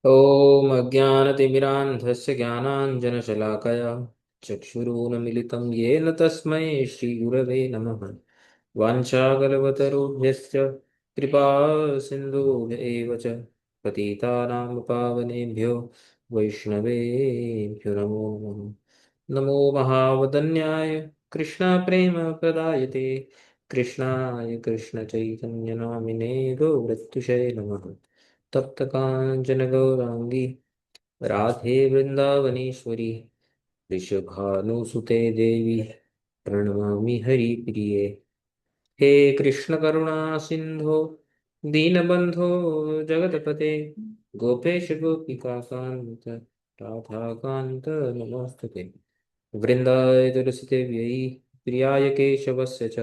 ॐ अज्ञानतिमिरान्धस्य ज्ञानाञ्जनशलाकया चक्षुरुन्मीलितं येन तस्मै श्रीगुरवे नमः। वाञ्छाकल्पतरुभ्यश्च कृपा सिन्धुभ्य एव च पतितानां पावनेभ्यो वैष्णवेभ्यो नमो नमः। नमो महावदन्याय कृष्णप्रेमप्रदायते कृष्णाय कृष्णचैतन्यनामिने गौरत्युषे नमः। तप्तकाञ्चन गौराङ्गी राधे वृन्दावनेश्वरी वृषभानुसुते देवी प्रणमामि हरिप्रिये। हे कृष्ण करुणा सिंधो दीनबंधो जगतपते गोपेश गोपिका कांत राधा कांत नमोस्तुते। वृंदाय तुलसीदेव्यै प्रियाय केशवस्य च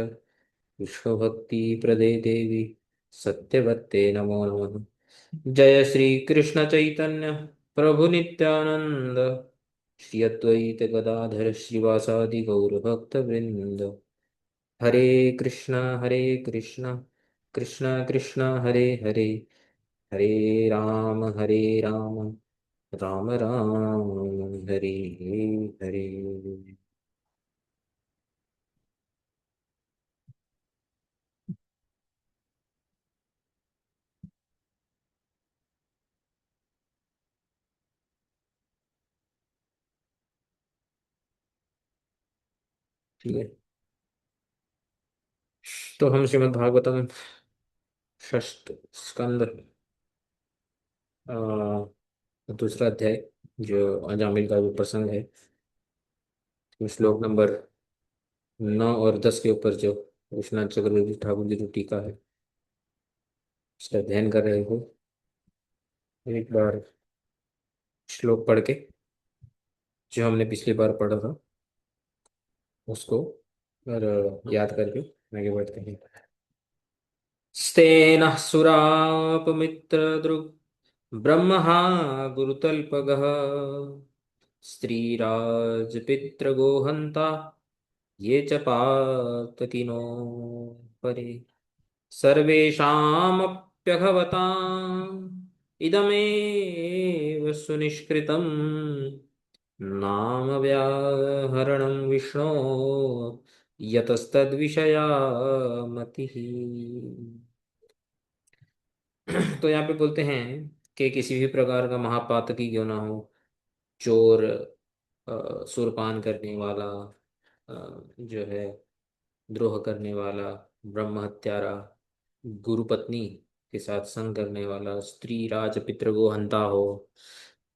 विश्वभक्ति प्रदे देवी सत्यवत्ते नमो नमः। जय श्री कृष्ण चैतन्य प्रभु नित्यानंद श्री अद्वैत गदाधर श्रीवासादि गौर भक्त वृंद। हरे कृष्णा कृष्णा कृष्णा हरे हरे हरे राम राम राम हरे हरे। ठीक है, तो हम श्रीमद् भागवतम षष्ठ स्कंद दूसरा अध्याय जो अजामिल का जो प्रसंग है, श्लोक नंबर 9 और 10 के ऊपर जो विश्वनाथ चक्रवर्ती ठाकुर जी की टीका है उसका अध्ययन कर रहे हो। एक बार श्लोक पढ़ के जो हमने पिछली बार पढ़ा था उसको और याद करके आगे बढ़ते हैं। स्तेन सुरापमित्रदृग् ब्रह्महा गुरुतल्पगः स्त्रीराजपितृगोहन्ता ये च पातकिनो परे सर्वेषामप्यघवताम् इदमेव सुनिष्कृतम् नाम व्याहरणं विष्णो यतस्तद्विषया मतिः। तो यहाँ पे बोलते हैं कि किसी भी प्रकार का महापातकी क्यों ना हो, चोर, सुरपान करने वाला, जो है द्रोह करने वाला, ब्रह्म हत्यारा, गुरु पत्नी के साथ संग करने वाला, स्त्री राज पितृगो हंता हो,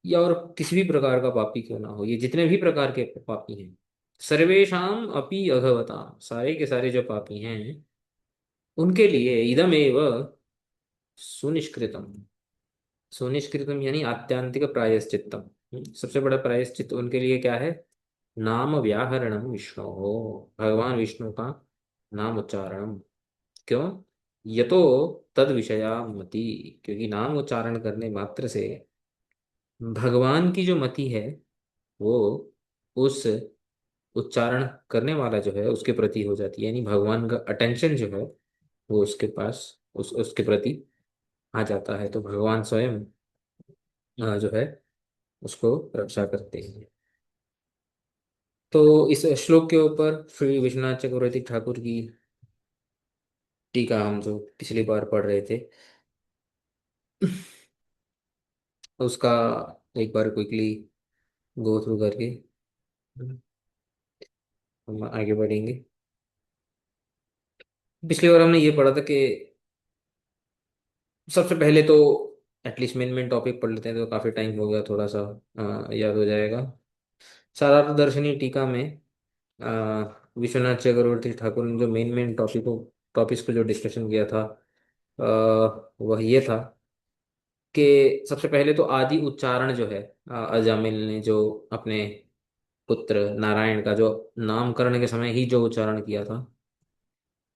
या और किसी भी प्रकार का पापी क्यों ना हो, ये जितने भी प्रकार के पापी हैं, सर्वेशम अपि अघवता, सारे के सारे जो पापी हैं उनके लिए इदमेव सुनिष्कृतम। सुनिष्कृतम यानी आत्यांतिक प्रायश्चित्तम। सबसे बड़ा प्रायश्चित उनके लिए क्या है? नाम व्याहरणम विष्णु हो, भगवान विष्णु का नाम उच्चारण। क्यों? यतो तद विषया मति, क्योंकि नाम उच्चारण करने मात्र से भगवान की जो मति है वो उस उच्चारण करने वाला जो है उसके प्रति हो जाती है, यानी भगवान का अटेंशन जो है वो उसके पास उसके प्रति आ जाता है, तो भगवान स्वयं जो है उसको रक्षा करते हैं। तो इस श्लोक के ऊपर श्री विश्वनाथ चक्रवर्ती ठाकुर की टीका हम जो पिछली बार पढ़ रहे थे उसका एक बार क्विकली गो थ्रू करके हम आगे बढ़ेंगे। पिछली बार हमने ये पढ़ा था कि सबसे पहले तो एटलीस्ट मेन मेन टॉपिक पढ़ लेते हैं, तो काफी टाइम हो गया, थोड़ा सा याद हो जाएगा। सारार्थ दर्शनी टीका में विश्वनाथ चक्रवर्ती ठाकुर ने जो मेन मेन टॉपिक्स को जो डिस्कशन किया था, वह ये था कि सबसे पहले तो आदि उच्चारण जो है, अजामिल ने जो अपने पुत्र नारायण का जो नामकरण के समय ही जो उच्चारण किया था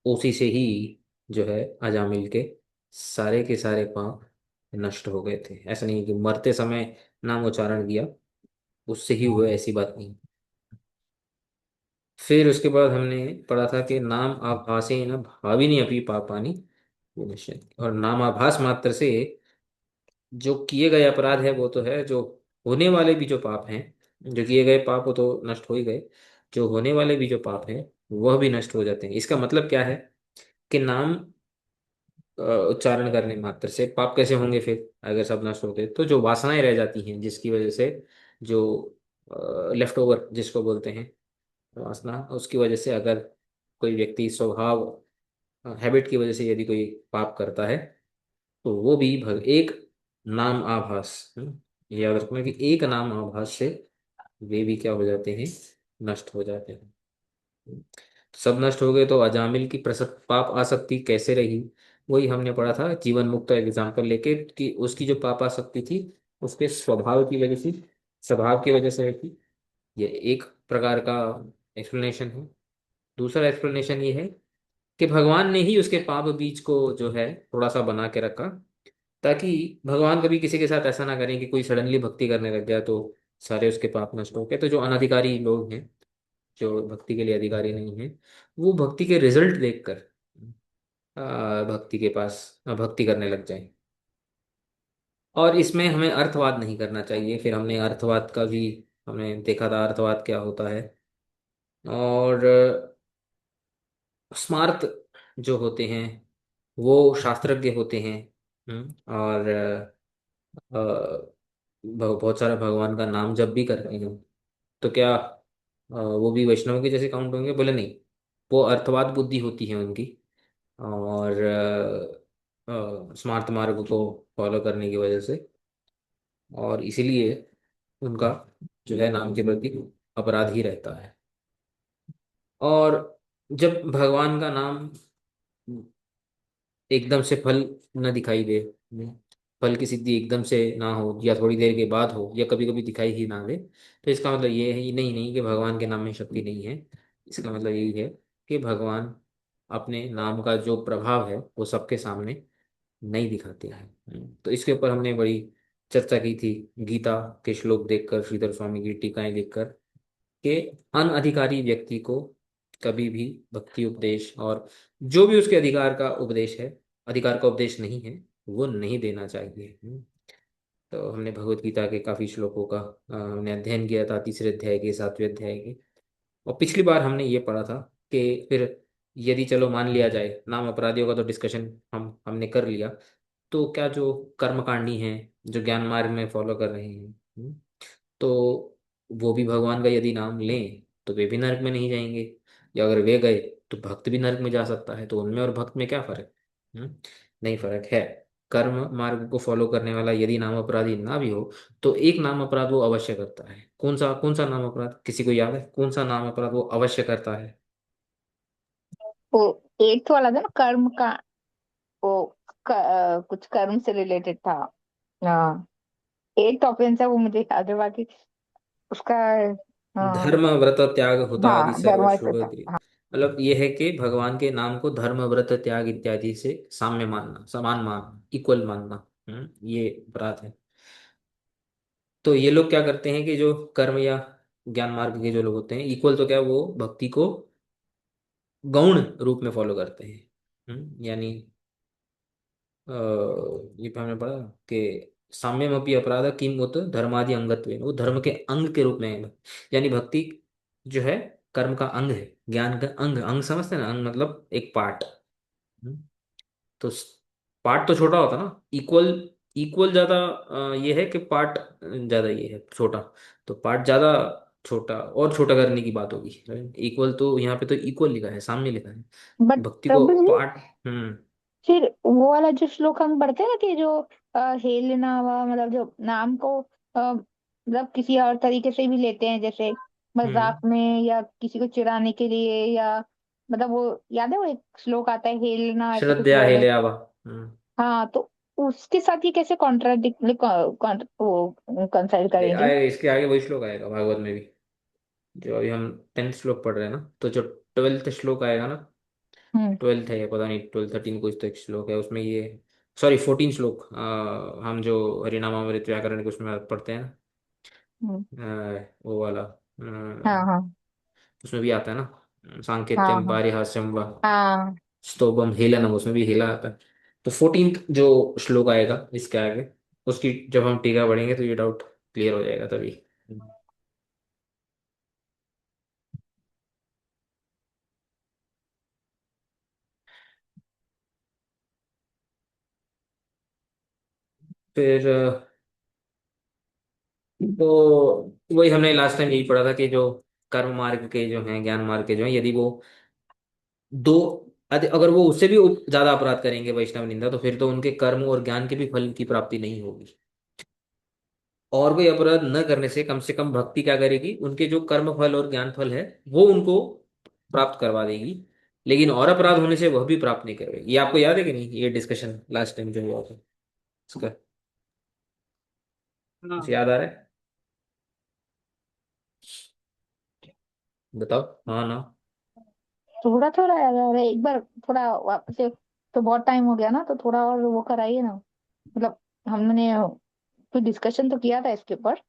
उसी से ही जो है अजामिल के सारे पाप नष्ट हो गए थे। ऐसा नहीं कि मरते समय नाम उच्चारण किया उससे ही हुआ, ऐसी बात नहीं। फिर उसके बाद हमने पढ़ा था कि नाम आभासे न भाविनी अपनी पापानी विनश्यन्ति, और नाम आभास मात्र से जो किए गए अपराध है वो तो है, जो होने वाले भी जो पाप हैं, जो किए गए पाप वो तो नष्ट हो ही गए, जो होने वाले भी जो पाप हैं वह भी नष्ट हो जाते हैं। इसका मतलब क्या है कि नाम उच्चारण करने मात्र से पाप कैसे होंगे फिर, अगर सब नष्ट होते तो जो वासनाएं रह जाती हैं जिसकी वजह से, जो लेफ्ट ओवर जिसको बोलते हैं वासना, उसकी वजह से अगर कोई व्यक्ति स्वभाव हैबिट की वजह से यदि कोई पाप करता है, तो वो भी एक नाम आभास, ये याद रखना कि एक नाम आभास से वे भी क्या हो जाते हैं, नष्ट हो जाते हैं। सब नष्ट हो गए तो अजामिल की प्रसक्त पाप आसक्ति कैसे रही, वही हमने पढ़ा था जीवन मुक्त एग्जाम्पल लेके, कि उसकी जो पाप आसक्ति थी उसके स्वभाव की वजह से, स्वभाव की वजह से थी। ये एक प्रकार का एक्सप्लेनेशन है। दूसरा एक्सप्लेनेशन ये है कि भगवान ने ही उसके पाप बीज को जो है थोड़ा सा बना के रखा, ताकि भगवान कभी किसी के साथ ऐसा ना करें कि कोई सडनली भक्ति करने लग गया तो सारे उसके पाप नष्ट हो गए। तो जो अनधिकारी लोग हैं, जो भक्ति के लिए अधिकारी नहीं है, वो भक्ति के रिजल्ट देखकर भक्ति के पास भक्ति करने लग जाए। और इसमें हमें अर्थवाद नहीं करना चाहिए। फिर हमने अर्थवाद का भी हमने देखा था, अर्थवाद क्या होता है। और स्मार्त जो होते हैं वो शास्त्रज्ञ होते हैं। और बहुत सारा भगवान का नाम जब भी करते हैं, तो क्या वो भी वैष्णव के जैसे काउंट होंगे? बोले नहीं, वो अर्थवाद बुद्धि होती है उनकी। और स्मार्त मार्ग को फॉलो करने की वजह से, और इसीलिए उनका जो है नाम के प्रति अपराध ही रहता है। और जब भगवान का नाम एकदम से फल न दिखाई दे, फल की सिद्धि एकदम से ना हो, या थोड़ी देर के बाद हो, या कभी कभी दिखाई ही ना दे, तो इसका मतलब ये है ही नहीं कि भगवान के नाम में शक्ति नहीं है। इसका मतलब यही है कि भगवान अपने नाम का जो प्रभाव है वो सबके सामने नहीं दिखाते हैं। तो इसके ऊपर हमने बड़ी चर्चा की थी, गीता के श्लोक देखकर, श्रीधर स्वामी की टीकाएं देखकर, कि अनअधिकारी व्यक्ति को कभी भी भक्ति उपदेश और जो भी उसके अधिकार का उपदेश है, अधिकार का उपदेश नहीं है, वो नहीं देना चाहिए। तो हमने भगवत गीता के काफी श्लोकों का हमने अध्ययन किया था, तीसरे अध्याय के, सातवें अध्याय के। और पिछली बार हमने ये पढ़ा था कि फिर यदि चलो मान लिया जाए, नाम अपराधियों का तो डिस्कशन हमने कर लिया, तो क्या जो कर्मकांडी हैं, जो ज्ञान मार्ग में फॉलो कर रहे हैं, तो वो भी भगवान का यदि नाम लें तो वे भी नरक में नहीं जाएंगे, या अगर वे गए तो भक्त भी नरक में जा सकता है। तो उनमें और भक्त में क्या फर्क? हम्म? नहीं, फर्क है। कर्म मार्ग को फॉलो करने वाला यदि नाम अपराधी ना भी हो, तो एक नाम अपराध वो अवश्य करता है। कौन सा नाम अपराध, किसी को याद है कौन सा नाम अपराध वो अवश्य करता है? वो एट्थ वाला था ना, कर्म का। वो कुछ कर्म से रिलेटेड था। हाँ, एट्थ ऑफेंस है वो, मुझे याद है बाकी उसका। हाँ। धर्म व्रत त्याग हुतादि हाँ, सर्व धर्म शुभ से था। दे। हाँ। मतलब ये है कि भगवान के नाम को धर्म व्रत त्याग इत्यादि से साम्य मानना, समान मानना, इक्वल मानना, ये अपराध है। तो ये लोग क्या करते हैं कि जो कर्म या ज्ञान मार्ग के जो लोग होते हैं, इक्वल तो क्या, वो भक्ति को गौण रूप में फॉलो करते हैं। यानी ये पे हमने पढ़ा कि साम्यमपि अपराध किम उत धर्मादि अंगत्व, वो धर्म के अंग के रूप में है। यानी भक्ति जो है कर्म का अंग है, ज्ञान का अंग, अंग समझते हैं ना, अंग मतलब एक पार्ट। तो पार्ट तो छोटा होता ना, इक्वल, इक्वल ज्यादा ये है कि पार्ट ज्यादा ये है छोटा। तो पार्ट ज्यादा छोटा और छोटा करने की बात होगी, इक्वल तो यहाँ पे तो इक्वल लिखा है, सामने लिखा है। बट भक्ति को प्रभु जी, पार्ट। हम्म। फिर वो वाला जो श्लोक हम पढ़ते हैं ना, कि जो हेलना हुआ, मतलब जो नाम को मतलब किसी और तरीके से भी लेते हैं, जैसे हम्म। मजाक में या किसी को चिढ़ाने के लिए, या मतलब वो याद है, वो एक श्लोक आता है हेलना, ऐसे कुछ श्रद्धया वर्ड है। हेलयावा। हाँ, तो उसके साथ ये कैसे कॉन्ट्राडिक्ट वो कंसल्ट करेंगे? आएगा, इसके आगे वही श्लोक आएगा भागवत में भी, जो अभी हम 10th श्लोक पढ़ रहे हैं ना, तो जो 12th श्लोक आएगा ना, हम्म। 12th है या पता नहीं, 12 13 कुछ तो एक श्लोक है उसमें ये, सॉरी 14 श्लोक, हम जो हरिनामामृत व्याकरण के उसमें पढ़ते हैं ना, हम्म। वो वाला, हाँ, हाँ, उसमें भी आता है ना, हाँ, सांकेत्यम हाँ, पारिहास्यम व हाँ। स्तोभम हेलनम, उसमें भी हेला आता है। तो 14th जो श्लोक आएगा इसके आगे, उसकी जब हम टीका पढ़ेंगे तो ये डाउट क्लियर हो जाएगा तभी। फिर तो वही हमने लास्ट टाइम यही पढ़ा था कि जो कर्म मार्ग के जो हैं, ज्ञान मार्ग के जो हैं, यदि वो दो अगर वो उससे भी ज्यादा अपराध करेंगे वैष्णव निंदा, तो फिर तो उनके कर्म और ज्ञान के भी फल की प्राप्ति नहीं होगी। और कोई अपराध न करने से कम भक्ति क्या करेगी, उनके जो कर्म फल और ज्ञान फल है वो उनको प्राप्त करवा देगी। लेकिन और अपराध होने से वह भी प्राप्त नहीं करेगी। ये आपको याद है कि नहीं, ये डिस्कशन लास्ट टाइम जो हुआ था इसका, कुछ हाँ, याद आ रहा है? बताओ हाँ ना। थोड़ा थोड़ा याद आ रहा है, एक बार थोड़ा वापस से। तो बहुत टाइम हो गया ना, तो थोड़ा और वो कराइए ना। मतलब हमने कोई डिस्कशन तो किया था इसके ऊपर।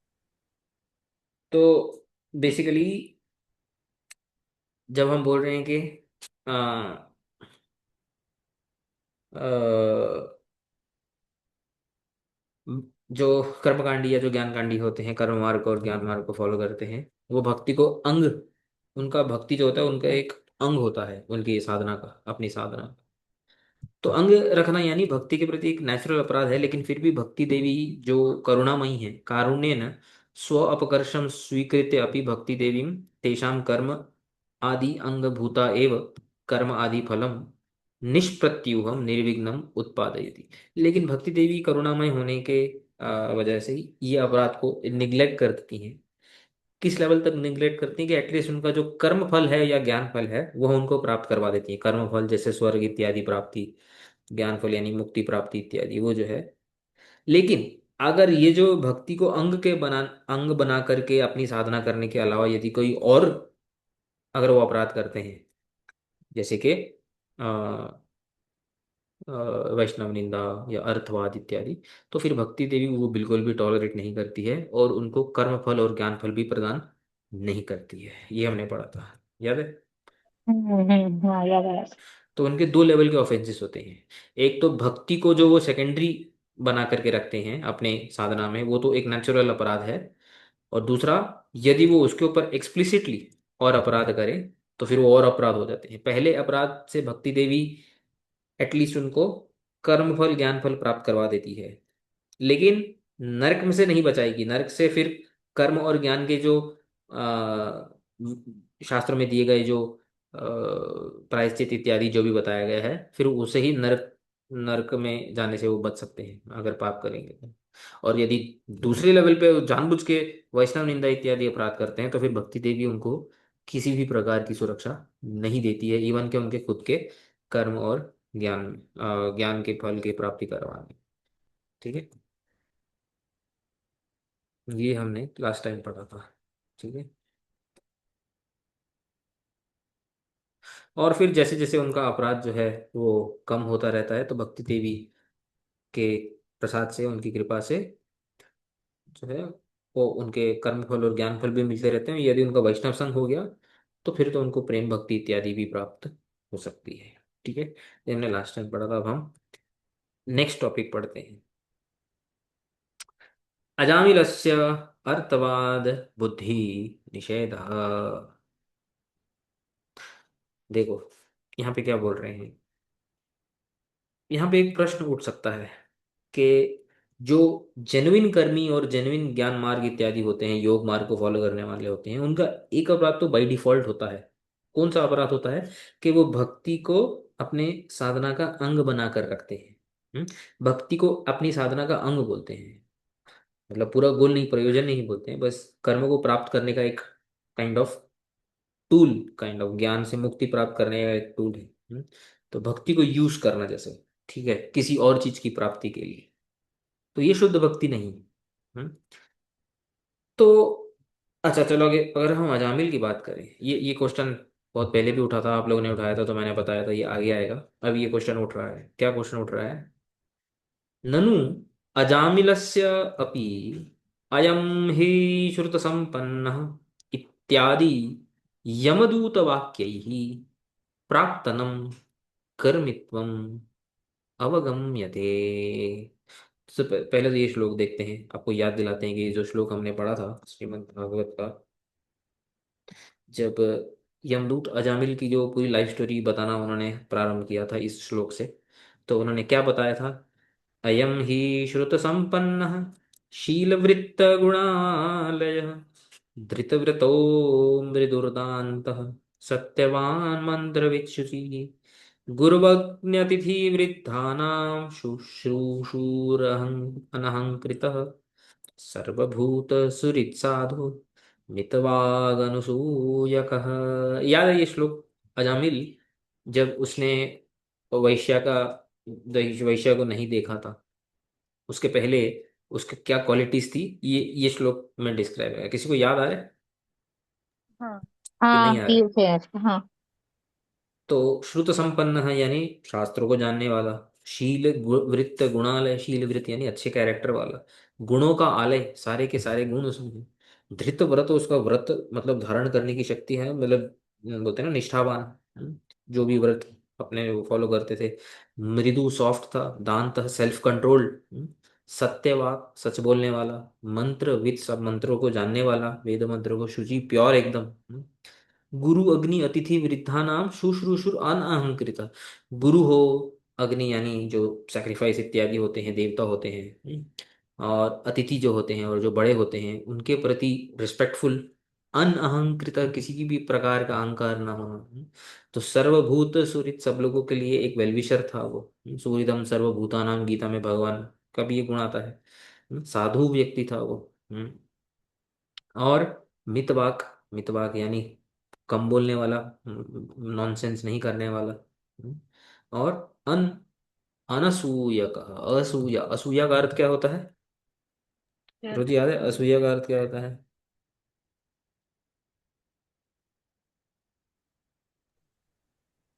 तो बेसिकली जब हम बोल रहे हैं कि आ, आ, जो कर्मकांडी या जो ज्ञानकांडी होते हैं, कर्म मार्ग और ज्ञान मार्ग को फॉलो करते हैं, वो भक्ति को अंग, उनका भक्ति जो होता है उनका एक अंग होता है उनकी साधना का, अपनी साधना का। तो अंग रखना यानी भक्ति के प्रति एक नेचुरल अपराध है, लेकिन फिर भी भक्ति देवी जो करुणामयी है, कारुण्येन स्व अपकर्षम स्वीकृत्य अपि भक्ति देवी तेषां कर्म आदि अंग भूता एव कर्म आदि फलम निष्प्रत्यूहम निर्विघ्नम उत्पादयति। लेकिन भक्ति देवी करुणामय होने के वजह से ही ये अपराध को निग्लेक्ट करती हैं। किस लेवल तक निग्लेक्ट करती हैं कि एटलीस्ट उनका जो कर्म फल है या ज्ञान फल है वह उनको प्राप्त करवा देती है। कर्म फल जैसे स्वर्ग इत्यादि प्राप्ति, ज्ञान फल यानी मुक्ति प्राप्ति इत्यादि वो जो है। लेकिन अगर ये जो भक्ति को अंग बना करके अपनी साधना करने के अलावा यदि कोई और अगर वो अपराध करते हैं, जैसे कि अ, वैष्णव निंदा या अर्थवाद इत्यादि, तो फिर भक्ति देवी वो बिल्कुल भी टॉलरेट नहीं करती है और उनको कर्म फल और ज्ञान फल भी प्रदान नहीं करती है। ये हमने पढ़ा था, याद है? हाँ याद आया। तो उनके दो लेवल के ऑफेंसेस होते हैं। एक तो भक्ति को जो वो सेकेंडरी बना करके रखते हैं अपने साधना में, वो तो एक नेचुरल अपराध है। और दूसरा, यदि वो उसके ऊपर एक्सप्लिसिटली और अपराध करे तो फिर वो और अपराध हो जाते हैं। पहले अपराध से भक्ति देवी एटलीस्ट उनको कर्म फल ज्ञान फल प्राप्त करवा देती है, लेकिन नरक में से नहीं बचाएगी। नरक से फिर कर्म और ज्ञान के जो शास्त्र में दिए गए जो प्रायश्चित इत्यादि जो भी बताया गया है, फिर उसे ही नरक नरक में जाने से वो बच सकते हैं अगर पाप करेंगे तो। और यदि दूसरे लेवल पे वो जानबूझ के वैष्णव निंदा इत्यादि अपराध करते हैं तो फिर भक्ति देवी उनको किसी भी प्रकार की सुरक्षा नहीं देती है, इवन के उनके खुद के कर्म और ज्ञान के फल की प्राप्ति करवाने। ठीक है, ये हमने लास्ट टाइम पढ़ा था। ठीक है। और फिर जैसे जैसे उनका अपराध जो है वो कम होता रहता है, तो भक्ति देवी के प्रसाद से, उनकी कृपा से जो है वो उनके कर्म फल और ज्ञान फल भी मिलते रहते हैं। यदि उनका वैष्णव संग हो गया तो फिर तो उनको प्रेम भक्ति इत्यादि भी प्राप्त हो सकती है। ठीक है, ये हमने लास्ट टाइम पढ़ा था। अब हम नेक्स्ट टॉपिक पढ़ते हैं। अजामिलस्य अर्थवाद बुद्धि निषेध। देखो यहाँ पे क्या बोल रहे हैं। यहाँ पे एक प्रश्न उठ सकता है कि जो जेन्युइन कर्मी और जेन्युइन ज्ञान मार्ग इत्यादि होते हैं, योग मार्ग को फॉलो करने वाले होते हैं, उनका एक अपराध तो बाय डिफॉल्ट होता है। कौन सा अपराध होता है? कि वो भक्ति को अपने साधना का अंग बनाकर रखते हैं। भक्ति को अपनी साधना का अंग बोलते हैं। मतलब पूरा गोल नहीं, प्रयोजन नहीं बोलते हैं, बस कर्म को प्राप्त करने का एक kind of tool, kind of ज्ञान से मुक्ति प्राप्त करने का एक टूल है। तो भक्ति को यूज करना जैसे, ठीक है, किसी और चीज की प्राप्ति के लिए, तो ये शुद्ध भक्ति नहीं है। हम्म, तो अच्छा चलो आगे, अगर हम अजामिल की बात करें, ये क्वेश्चन बहुत पहले भी उठा था, आप लोगों ने उठाया था तो मैंने बताया था ये आगे आएगा। अब ये क्वेश्चन उठ रहा है, क्या क्वेश्चन उठ रहा है? ननु अजामिलस्य अपि अयं हि श्रुतसम्पन्नः इत्यादि यमदूतवाक्यैः प्राक्तनं कर्मित्वम् अवगम्यते। पहले तो ये श्लोक देखते हैं, आपको याद दिलाते हैं कि ये जो श्लोक हमने पढ़ा था श्रीमद् भागवत का, जब यमदूत अजामिल की जो पूरी लाइफ स्टोरी बताना उन्होंने प्रारंभ किया था इस श्लोक से, तो उन्होंने क्या बताया था? अयम ही श्रुत संपन्न शीलवृत्त गुणालय धृतव्रतो मृदुर्दान्तः सत्यवान् मन्त्रविच्युचि गुरुवग्न्यतिथि वृद्धानां शुश्रूषुरहं अनहंकृतः सर्वभूत सुहृत्साधु मितवागनुसूयकः। याद है ये श्लोक? अजामिल जब उसने वैश्या का वैश्या को नहीं देखा था, उसके पहले उसके क्या क्वालिटीज थी, ये श्लोक में डिस्क्राइब है। किसी को याद आ रहा है हाँ कि हाँ, नहीं आ रहा ये है? थे। हाँ तो श्रुत संपन्न है यानी शास्त्रों को जानने वाला, वृत्त गुणालय, शील वृत्त यानी अच्छे कैरेक्टर वाला, गुणों का आलय, सारे के सारे गुण उसमें हैं। धृत व्रत, उसका व्रत मतलब धारण करने की शक्ति है, मतलब बोलते हैं ना निष्ठावान, जो भी व्रत अपने फॉलो करते थे। मृदु सॉफ्ट था, दांत सेल्फ कंट्रोल्ड, सत्यवाक सच बोलने वाला, मंत्र विद सब मंत्रों को जानने वाला, वेद मंत्रों को शुचि प्योर एकदम, गुरु अग्नि अतिथि वृद्धा नाम शुश्रूषुर अनअहंकृत। गुरु हो, अग्नि यानी जो सैक्रिफाइस इत्यादि होते हैं, देवता होते हैं, और अतिथि जो होते हैं और जो बड़े होते हैं उनके प्रति रिस्पेक्टफुल, अनअहंकृत किसी की भी प्रकार का अहंकार ना होना, तो सर्वभूत सूरित सब लोगों के लिए एक वेलविशर था वो, सूरिदम सर्वभूतानाम, गीता में भगवान का भी ये गुण आता है, साधु व्यक्ति था वो, और मितवाक, मितवाक यानी कम बोलने वाला, नॉनसेंस नहीं करने वाला, और अन अनसूया का, असूया, असूया का अर्थ क्या होता है? क्या रोजी याद है असूया का अर्थ क्या होता है?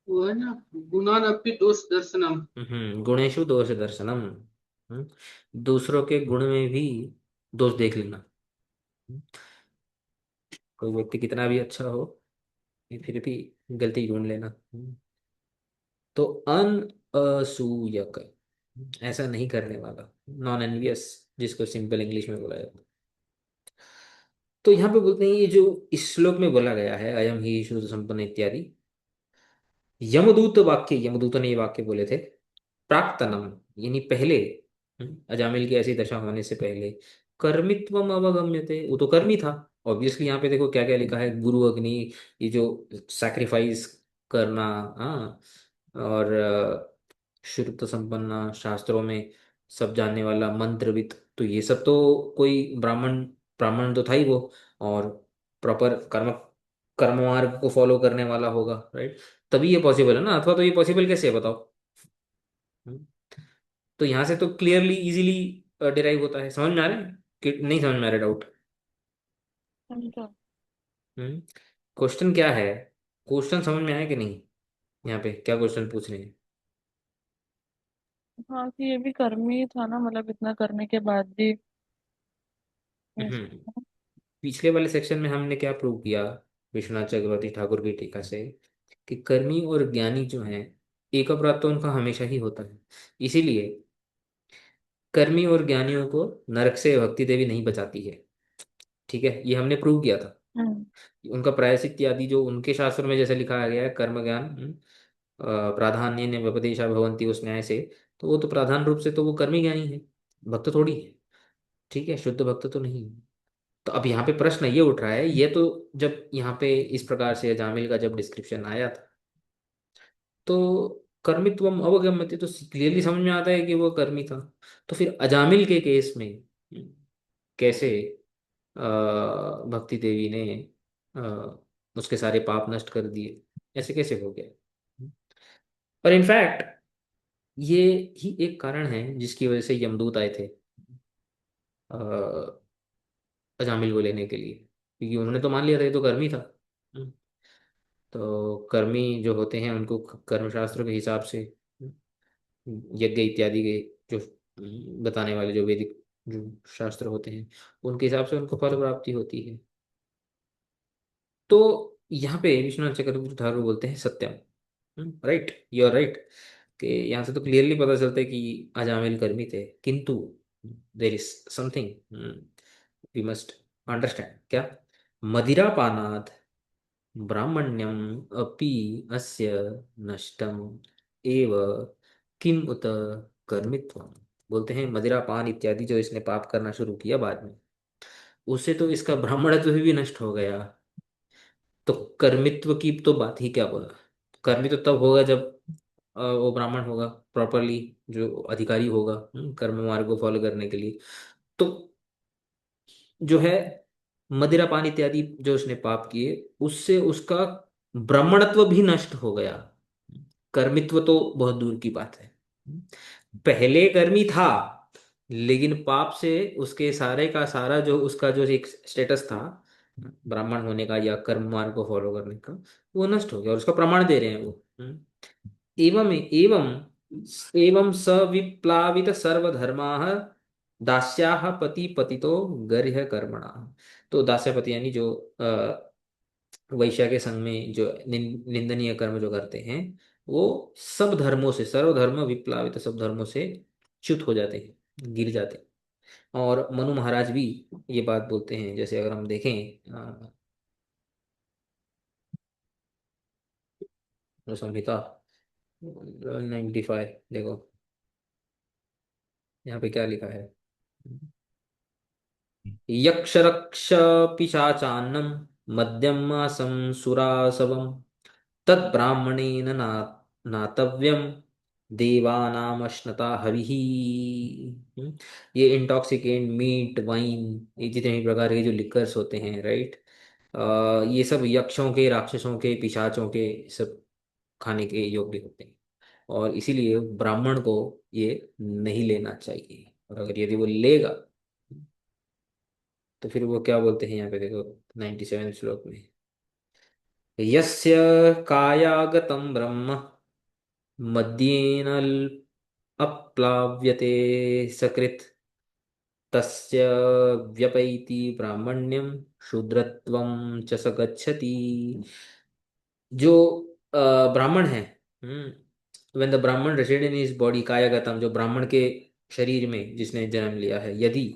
वो है ना, गुणानपि दोष दर्शनम। गुणेशु दोष दर्शनम। दूसरों के गुण में भी दोष देख लेना। हम्म, कोई व्यक्ति कितना भी अच्छा हो, ये फिर भी गलती ढूंढ लेना। तो अन असूयक, ऐसा नहीं करने वाला, नॉन एनवियस, जिसको सिंपल इंग्लिश में बोला जाता है। तो यहाँ पे बोलते हैं ये जो इस श्लोक में बोला गया है, अयम ही श्रुत संपन्न इत्यादि, यमदूत वाक्य, यमदूत ने ये वाक्य बोले थे, प्राक्तनम यानी पहले, अजामिल की ऐसी दशा होने से पहले, कर्मित्वम अवगम्यते, वो तो कर्मी था। ऑब्वियसली यहाँ पे देखो क्या क्या लिखा है, गुरु अग्नि, ये जो सैक्रिफाइस करना, हाँ, और श्रुत संपन्न, शास्त्रों में सब जानने वाला, मंत्रविद, तो ये सब तो कोई ब्राह्मण, ब्राह्मण तो था ही वो, और प्रॉपर कर्म मार्ग को फॉलो करने वाला होगा, राइट? तभी ये पॉसिबल है ना, अथवा तो ये पॉसिबल कैसे है बताओ? हम्म, तो यहाँ से तो क्लियरली इजीली डिराइव होता है, समझ में आ रहा है कि नहीं समझ में आ रहा? डाउट? समझा। हम्म क्वेश्चन क्या है? क्वेश्चन समझ में आया कि नहीं? यहाँ पे क्या क्वेश्चन पूछ रहे हैं? हाँ कि ये भी कर्मी था ना, मतलब इतना करने के बाद भी हम्म ऐसा। पिछले वाले सेक्शन में हमने क्या प्रूव किया विश्वनाथ चक्रवर्ती ठाकुर की टीका से, कि कर्मी और ज्ञानी जो हैं, एक अपराध तो उनका हमेशा ही होता है, इसीलिए कर्मी और ज्ञानियों को नरक से भक्ति देवी नहीं बचाती है। ठीक है, ये हमने प्रूव किया था। हम्म। उनका प्रायश्चित आदि जो उनके शास्त्र में जैसे लिखा गया है, कर्म ज्ञान प्राधान्य ने व्यपदेशा भवंती उस न्याय से, तो वो तो प्रधान रूप से तो वो कर्मी ज्ञानी है, भक्त थोड़ी है। ठीक है, शुद्ध भक्त तो नहीं है। तो अब यहाँ पे प्रश्न ये उठ रहा है, ये तो जब यहाँ पे इस प्रकार से जामिल का जब डिस्क्रिप्शन आया था, तो कर्मित्वम अवगम्यते, तो क्लियरली समझ में आता है कि वो कर्मी था। तो फिर अजामिल के केस में कैसे भक्ति देवी ने उसके सारे पाप नष्ट कर दिए, ऐसे कैसे हो गया? और इनफैक्ट ये ही एक कारण है जिसकी वजह से यमदूत आए थे अ, अजामिल को लेने के लिए, क्योंकि उन्होंने तो मान लिया था ये तो कर्मी था। हम्म, तो कर्मी जो होते हैं उनको कर्मशास्त्र के हिसाब से, यज्ञ इत्यादि के जो बताने वाले जो वैदिक जो शास्त्र होते हैं, उनके हिसाब से उनको फल प्राप्ति होती है। तो यहाँ पे विश्वनाथ चक्रवर्ती ठाकुर बोलते हैं सत्यम, राइट, यू आर राइट, कि यहाँ से तो क्लियरली पता चलता है कि अजामिल कर्मी थे, किंतु there is something we must understand क्या। मदिरापानात् ब्राह्मण्यम अपि अस्य नष्टम एव किम उत कर्मित्वम। बोलते हैं मदिरापान इत्यादि जो इसने पाप करना शुरू किया बाद में, उससे तो इसका ब्राह्मणत्व भी नष्ट हो गया। तो कर्मित्व की तो बात ही क्या बोला। कर्मित्व तब होगा जब वो ब्राह्मण होगा प्रॉपरली, जो अधिकारी होगा कर्म मार्ग को फॉलो करने के लिए। तो जो है मदिरापान इत्यादि जो उसने पाप किए, उससे उसका ब्राह्मणत्व भी नष्ट हो गया। कर्मित्व तो बहुत दूर की बात है। पहले कर्मी था, लेकिन पाप से उसके सारे का सारा जो उसका जो एक स्टेटस था ब्राह्मण होने का या कर्म मार्ग को फॉलो करने का, वो नष्ट हो गया और उसका प्रमाण दे रहे हैं वो। एवं एवं एवं सविप्लावित सर्वधर्माः दास्याः पति पतितो गर्ह्य कर्मणा। तो दास्यपति यानी जो वैश्या के संग में जो निंदनीय कर्म जो करते हैं, वो सब धर्मों से, सर्वधर्म विप्लावित सब धर्मों से च्युत हो जाते हैं, गिर जाते हैं। और मनु महाराज भी ये बात बोलते हैं। जैसे अगर हम देखें संहिता 95, देखो यहाँ पे क्या लिखा है। यक्षरक्ष पिशाचान्नं मद्यं मासं सुरासवं तद्ब्राह्मणेन नातव्यम देवानामश्नता हविः। ये इंटॉक्सिकेंट मीट वाइन, ये जितने भी प्रकार के जो लिकर्स होते हैं, राइट, ये सब यक्षों के, राक्षसों के, पिशाचों के सब खाने के योग्य होते हैं। और इसीलिए ब्राह्मण को ये नहीं लेना चाहिए। और अगर यदि वो लेगा तो फिर वो क्या बोलते हैं यहाँ पे देखो 97 श्लोक में, यस्य कायागतं ब्रह्म मद्येन अप्लाव्यते सकृत् तस्य व्यपैति ब्राह्मण्यम शूद्रत्वं च स गच्छति। जो ब्राह्मण है, व्हेन द ब्राह्मण रेसिड इन हिज बॉडी कायागतम, जो ब्राह्मण के शरीर में जिसने जन्म लिया है, यदि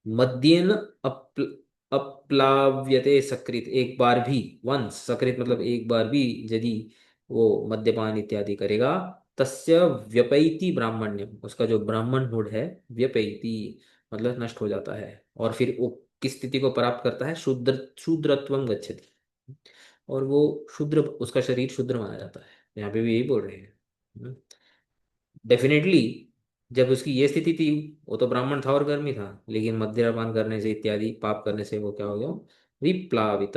मद्येन अप्लाव्यते सकृत, एक बार भी, वंस, सकृत मतलब एक बार भी यदि वो मद्यपान इत्यादि करेगा, तस्य व्यपैति ब्राह्मण्यम, उसका जो ब्राह्मणहुड है, व्यपैति मतलब नष्ट हो जाता है। और फिर वो किस स्थिति को प्राप्त करता है, शूद्रत्वम गच्छति, और वो शूद्र, उसका शरीर शूद्र माना जाता है। यहाँ पे भी यही बोल रहे हैं। डेफिनेटली जब उसकी ये स्थिति थी, वो तो ब्राह्मण था और कर्मी था, लेकिन मद्यपान करने से इत्यादि पाप करने से वो क्या हो गया, विप्लावित,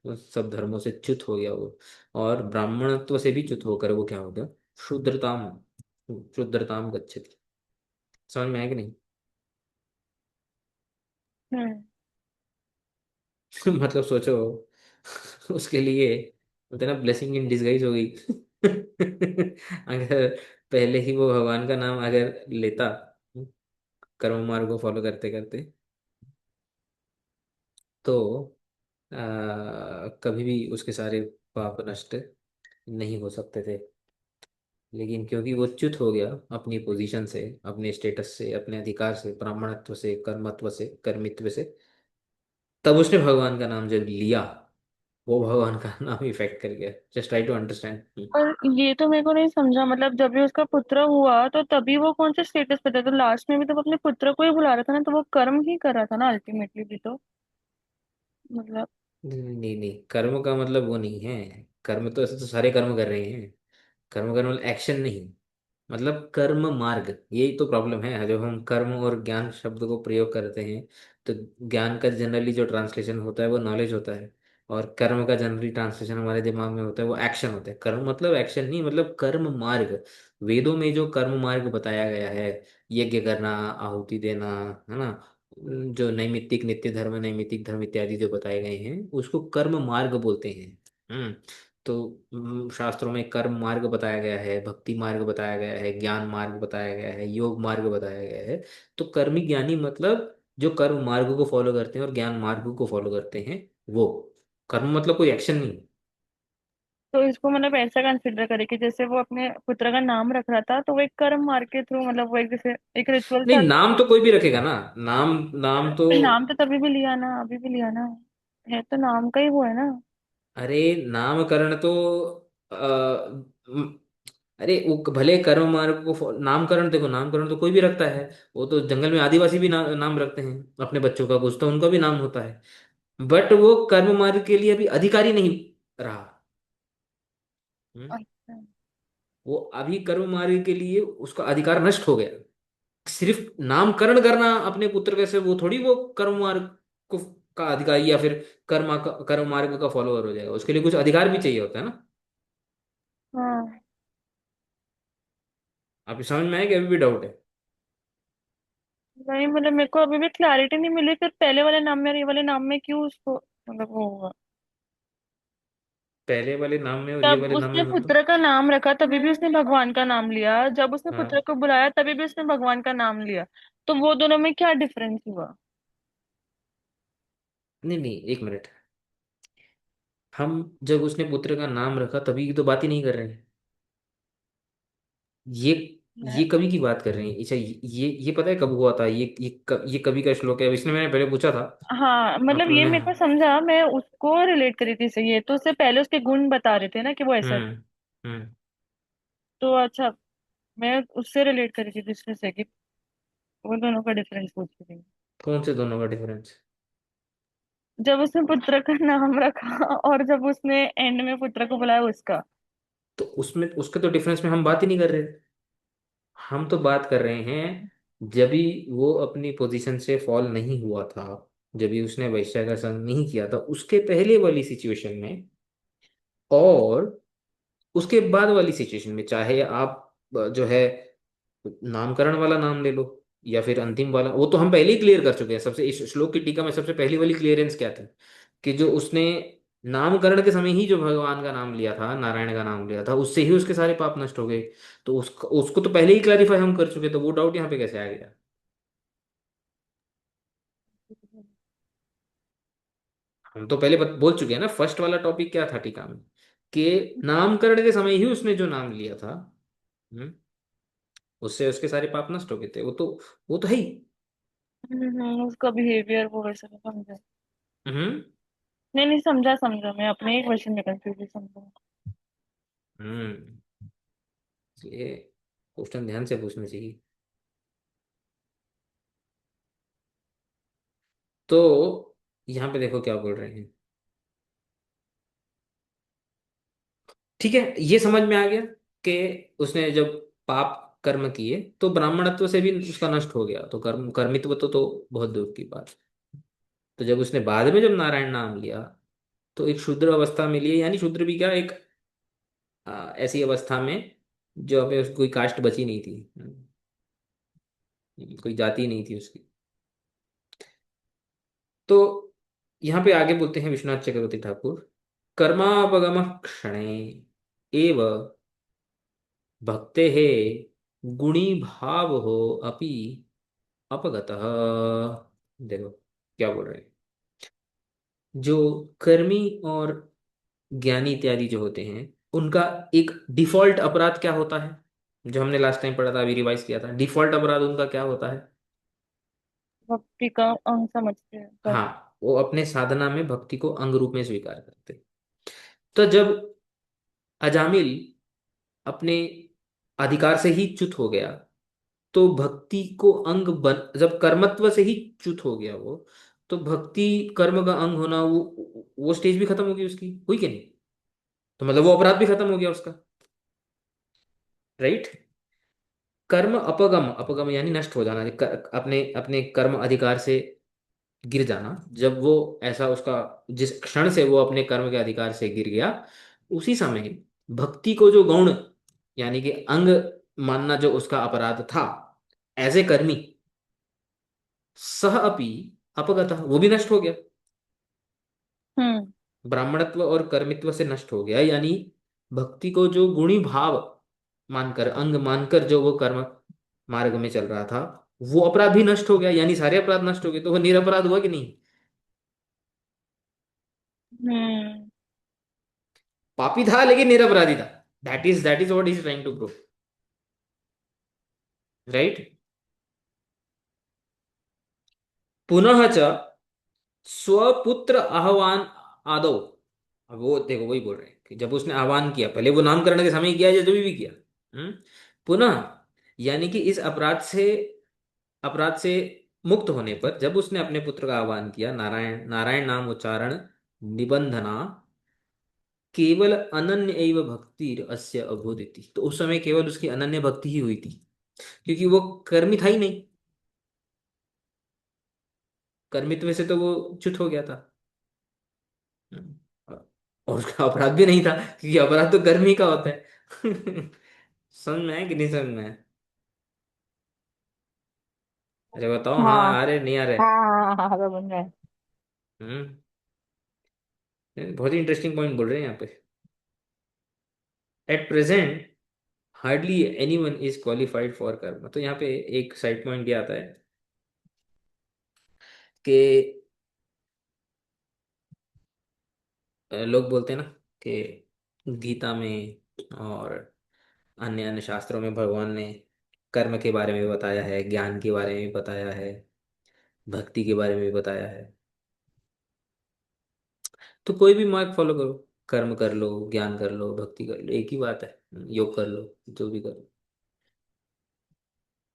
वो सब धर्मों से च्युत हो गया वो। और ब्राह्मणत्व से भी च्युत होकर वो क्या हो गया, शूद्रताम, शूद्रताम गच्छति। समझ में आया कि नहीं? हम्म। मतलब सोचो उसके लिए बोलते हैं ना, ब्लेसिंग इन डिसगाइज हो गई। अगर पहले ही वो भगवान का नाम अगर लेता कर्म मार्ग को फॉलो करते करते, तो कभी भी उसके सारे पाप नष्ट नहीं हो सकते थे। लेकिन क्योंकि वो च्युत हो गया अपनी पोजीशन से, अपने स्टेटस से, अपने अधिकार से, ब्राह्मणत्व से, कर्मत्व से, कर्मित्व से, तब उसने भगवान का नाम जब लिया, वो भगवान का नाम इफेक्ट कर गया। Just try to understand. पर ये तो मेरे को नहीं समझा, मतलब जब भी उसका पुत्र हुआ तो तभी वो कौन से स्टेटस पे था? तो लास्ट में भी तो वो अपने पुत्र को ही बुला रहा था ना, तो वो कर्म ही कर रहा था ना अल्टीमेटली भी तो, मतलब। नहीं नहीं, कर्म का मतलब वो नहीं है। कर्म तो ऐसे तो सारे कर्म कर रहे हैं। कर्म का मतलब एक्शन नहीं, मतलब कर्म मार्ग। यही तो प्रॉब्लम है जब हम कर्म और ज्ञान शब्द को प्रयोग करते हैं। तो ज्ञान का जनरली जो ट्रांसलेशन होता है वो नॉलेज होता है, और कर्म का जनरली ट्रांसलेशन हमारे दिमाग में होता है वो एक्शन होता है। कर्म मतलब एक्शन नहीं, मतलब कर्म मार्ग। वेदों में जो कर्म मार्ग बताया गया है, यज्ञ करना, आहुति देना, है ना, जो नैमित्तिक नित्य धर्म, नैमित्तिक धर्म इत्यादि जो बताए गए हैं, उसको कर्म मार्ग बोलते हैं। तो शास्त्रों में कर्म मार्ग बताया गया है, भक्ति मार्ग बताया गया है, ज्ञान मार्ग बताया गया है, योग मार्ग बताया गया है। तो कर्मी ज्ञानी मतलब जो कर्म मार्ग को फॉलो करते हैं और ज्ञान मार्ग को फॉलो करते हैं, वो कर्म मतलब कोई एक्शन नहीं। तो इसको मतलब ऐसा कंसिडर करे कि जैसे वो अपने पुत्र का नाम रख रहा था तो वो एक कर्म मार्ग के थ्रू, मतलब वो एक जैसे एक रिचुअल नहीं, था। नाम तो कोई भी रखेगा ना। नाम नाम तो। नाम तो तभी भी लिया ना, अभी भी लिया ना, है तो नाम का ही वो है ना। अरे नामकरण तो आ, म- अरे वो भले कर्म मार्ग को नामकरण, देखो नामकरण तो कोई भी रखता है। वो तो जंगल में आदिवासी भी नाम रखते हैं अपने बच्चों का, कुछ तो उनका भी नाम होता है। बट वो कर्म मार्ग के लिए अभी अधिकारी नहीं रहा। हम्म? अच्छा। वो अभी कर्म मार्ग के लिए उसका अधिकार नष्ट हो गया। सिर्फ नामकरण करना अपने पुत्र के से वो थोड़ी वो कर्म मार्ग को का अधिकारी या फिर कर्म मार्ग का फॉलोअर हो जाएगा। उसके लिए कुछ अधिकार भी चाहिए होता है ना। हाँ। आपकी समझ में आया कि अभी भी डाउट है? नहीं मतलब मेरे को अभी भी क्लैरिटी नहीं मिली, फिर पहले वाले नाम में और ये वाले नाम में क्यों उसको मतलब वो हुआ। पहले वाले नाम में और ये तब वाले नाम में उसने मतलब? पुत्र का नाम रखा तभी भी उसने भगवान का नाम लिया, जब उसने पुत्र हाँ। को बुलाया तभी भी उसने भगवान का नाम लिया। तो वो दोनों में क्या डिफरेंस हुआ। नहीं नहीं, एक मिनट। हम जब उसने पुत्र का नाम रखा तभी की तो बात ही नहीं कर रहे हैं। ये है? ये कभी की बात कर रहे हैं। अच्छा, ये पता है कब हुआ था? ये कभी का श्लोक है, इसने मैंने पहले पूछा था। हाँ मतलब ये आपने। मेरे को समझा, मैं उसको रिलेट करी थी से, ये तो उससे पहले उसके गुण बता रहे थे ना कि वो ऐसा था। हम्म। हम्म। तो अच्छा, मैं उससे रिलेट करी थी दूसरे से कि वो दोनों का डिफरेंस पूछ रही थी। कौन से दोनों का डिफरेंस? जब उसने पुत्र का नाम रखा और जब उसने एंड में पुत्र को बुलाया उसका। तो उसमें उसके तो डिफरेंस में हम बात ही नहीं कर रहे। हम तो बात कर रहे हैं जब भी वो अपनी पोजीशन से फॉल नहीं हुआ था, जब भी उसने वैश्या का संग नहीं किया था, उसके पहले वाली सिचुएशन में और उसके बाद वाली सिचुएशन में, चाहे आप जो है नामकरण वाला नाम ले लो या फिर अंतिम वाला, वो तो हम पहले ही क्लियर कर चुके हैं। सबसे इस श्लोक की टीका में सबसे पहली वाली क्लियरेंस क्या थी? कि जो उसने नामकरण के समय ही जो भगवान का नाम लिया था, नारायण का नाम लिया था, उससे ही उसके सारे पाप नष्ट हो गए। तो उसको उसको तो पहले ही क्लैरिफाई हम कर चुके, तो वो डाउट यहाँ पे कैसे आ गया? हम तो पहले बोल चुके हैं ना, फर्स्ट वाला टॉपिक क्या था टीका में, कि नामकरण के समय ही उसने जो नाम लिया था, हम्म, उससे उसके सारे पाप नष्ट हो गए थे। वो तो है ही। उसका बिहेवियर वो वैसे तो समझा। हम्म। नहीं नहीं, समझा समझा, मैं अपने ही क्वेश्चन में कंफ्यूज समझा। हम्म। इसलिए क्वेश्चन ध्यान से पूछना चाहिए। तो यहाँ पे देखो क्या बोल रहे हैं। ठीक है, ये समझ में आ गया कि उसने जब पाप कर्म किए तो ब्राह्मणत्व से भी उसका नष्ट हो गया, तो कर्मित्व तो बहुत दूर की बात। तो जब उसने बाद में जब नारायण नाम लिया तो एक शूद्र अवस्था में लिए, यानी शूद्र भी क्या, एक ऐसी अवस्था में जो अभी उसकी कोई कास्ट बची नहीं थी। कोई जाति नहीं थी उसकी। तो यहाँ पे आगे बोलते हैं विश्वनाथ चक्रवर्ती ठाकुर, कर्मापगम क्षणे एव भक्ते है गुणी भाव हो अपि अपगतः। देखो क्या बोल रहे हैं। जो कर्मी और ज्ञानी इत्यादि जो होते हैं, उनका एक डिफॉल्ट अपराध क्या होता है? जो हमने लास्ट टाइम पढ़ा था, अभी रिवाइज किया था, डिफॉल्ट अपराध उनका क्या होता है? भक्ति का अंग समझते हैं कर। हाँ, वो अपने साधना में भक्ति को अंग रूप में स्वीकार करते हैं। तो जब अजामिल अपने अधिकार से ही च्युत हो गया, तो भक्ति को अंग बन, जब कर्मत्व से ही च्युत हो गया वो, तो भक्ति कर्म का अंग होना, वो स्टेज भी खत्म होगी उसकी, हुई कि नहीं? तो मतलब वो अपराध भी खत्म हो गया उसका, राइट? कर्म अपगम, अपगम यानी नष्ट हो जाना, अपने अपने कर्म अधिकार से गिर जाना। जब वो ऐसा उसका, जिस क्षण से वो अपने कर्म के अधिकार से गिर गया, उसी समय भक्ति को जो गौण यानी कि अंग मानना जो उसका अपराध था, एज ए कर्मी, सह अपि अपगत, वो भी नष्ट हो गया। हम्म। ब्राह्मणत्व और कर्मित्व से नष्ट हो गया, यानी भक्ति को जो गुणी भाव मानकर, अंग मानकर जो वो कर्म मार्ग में चल रहा था, वो अपराध भी नष्ट हो गया, यानी सारे अपराध नष्ट हो गए। तो वो निरपराध हुआ कि नहीं? हम्म। पापी था लेकिन निरपराधी था। That is what is trying to prove, right. पुनः च स्वपुत्र आह्वान आदो। अब वो देखो वही बोल रहे हैं कि जब उसने आह्वान किया, पहले वो नामकरण के समय किया या जब भी किया। हम्म। पुनः यानी कि इस अपराध से मुक्त होने पर जब उसने अपने पुत्र का आह्वान किया, नारायण नारायण नाम उच्चारण निबंधना केवल अनन्य एव भक्ति अस्य अभूदिति, तो उस समय केवल उसकी अनन्य भक्ति ही हुई थी, क्योंकि वो कर्मी था ही नहीं। कर्मित्व से तो वो च्युत हो गया था। और उसका अपराध भी नहीं था, क्योंकि अपराध तो कर्मी का होता है। समझ में है कि नहीं समझ में है? अरे बताओ, हाँ हाँ आ रहे नहीं आ रहे? हाँ हाँ हाँ हाँ, समझ रहे हैं। हम्म। बहुत ही इंटरेस्टिंग पॉइंट बोल रहे हैं यहाँ पे। At present hardly any one is qualified for कर्म, तो यहाँ पे एक साइड पॉइंट ये आता है कि लोग बोलते हैं ना कि गीता में और अन्य अन्य शास्त्रों में भगवान ने कर्म के बारे में बताया है, ज्ञान के बारे में बताया है, भक्ति के बारे में भी बताया है। तो कोई भी मार्ग फॉलो करो, कर्म कर लो, ज्ञान कर लो, भक्ति कर लो, एक ही बात है। योग कर लो, जो भी करो।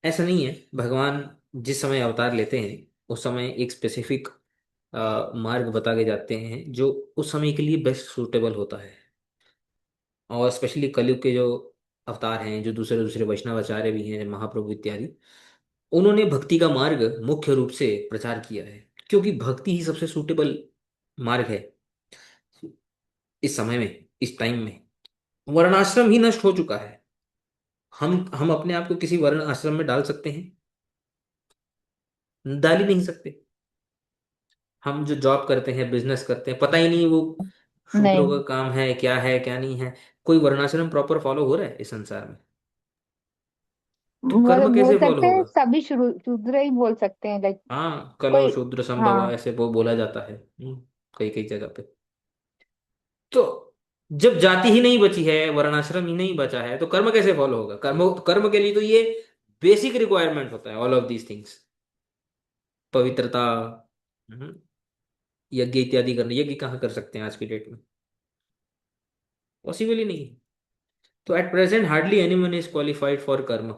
ऐसा नहीं है, भगवान जिस समय अवतार लेते हैं उस समय एक स्पेसिफिक मार्ग बता के जाते हैं जो उस समय के लिए बेस्ट सूटेबल होता है। और स्पेशली कलयुग के जो अवतार हैं, जो दूसरे दूसरे वैष्णवाचार्य भी हैं, महाप्रभु इत्यादि, उन्होंने भक्ति का मार्ग मुख्य रूप से प्रचार किया है, क्योंकि भक्ति ही सबसे सूटेबल मार्ग है इस समय में, इस टाइम में। वर्णाश्रम ही नष्ट हो चुका है। हम अपने आप को किसी वर्ण आश्रम में डाल सकते हैं? डाल ही नहीं सकते। हम जो जॉब करते हैं, बिजनेस करते हैं, पता ही नहीं वो शूद्रों नहीं, का काम है क्या नहीं है। कोई वर्णाश्रम प्रॉपर फॉलो हो रहा है इस संसार में? तो कर्म मतलब बोल कैसे फॉलो सकते हैं होगा? सभी शूद्र ही बोल सकते हैं, लाइक हाँ, कलो कोई। शूद्र संभव हाँ ऐसे वो बोला जाता है। कई कई जगह पे। तो जब जाति ही नहीं बची है, वर्णाश्रम ही नहीं बचा है, तो कर्म कैसे फॉलो होगा? कर्म कर्म के लिए तो ये बेसिक रिक्वायरमेंट होता है, ऑल ऑफ दीज थिंग्स। पवित्रता, हम्म, यज्ञ इत्यादि करना। यज्ञ कहाँ कर सकते हैं आज की डेट में? पॉसिबल ही नहीं है। तो at present hardly anyone is qualified for कर्म।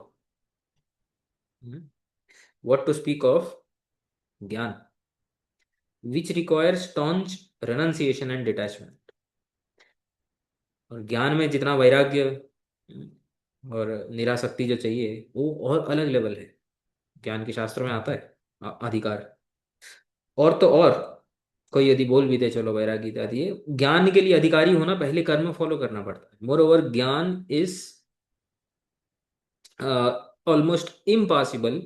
व्हाट टू स्पीक ऑफ ज्ञान, which requires staunch renunciation and detachment. और ज्ञान में जितना वैराग्य और निरासक्ति जो चाहिए, वो और अलग लेवल है। ज्ञान के शास्त्र में आता है अधिकार। और तो और, कोई यदि बोल भी दे चलो वैरागी इत्यादि, ये ज्ञान के लिए अधिकारी होना पहले कर्म फॉलो करना पड़ता है। Moreover jnana is almost impossible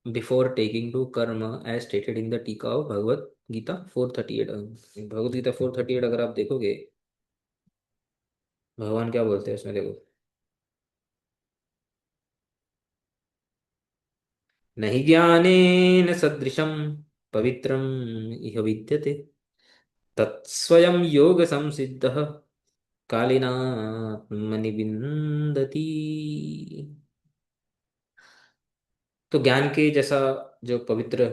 before taking to karma, as stated in the tika of Bhagavad Gita 438। Bhagavad Gita 438 अगर आप देखोगे, भगवान क्या बोलते हैं उसमें, देखो। नहीं ज्ञानेन सदृशम पवित्रम इह विद्यते, तत्स्वयं योग संसिद्धः कालेनात्मनि विन्दति। तो ज्ञान के जैसा जो पवित्र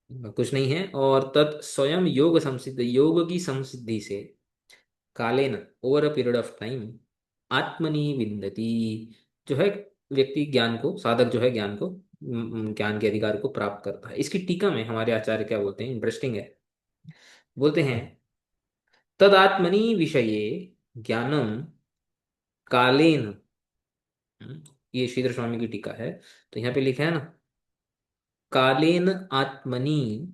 कुछ नहीं है, और तत् स्वयं योग संसिद्ध, योग की संसिद्धि से कालेन, over a period of time, आत्मनि विन्दति, जो है व्यक्ति ज्ञान को, साधक जो है ज्ञान को, ज्ञान के अधिकार को प्राप्त करता है। इसकी टीका में हमारे आचार्य क्या बोलते हैं, इंटरेस्टिंग है। बोलते हैं तदात्मनि विषये ज्ञानम कालेन। ये श्रीधर स्वामी की टीका है। तो यहाँ पे लिखा है ना, कालेन आत्मनि।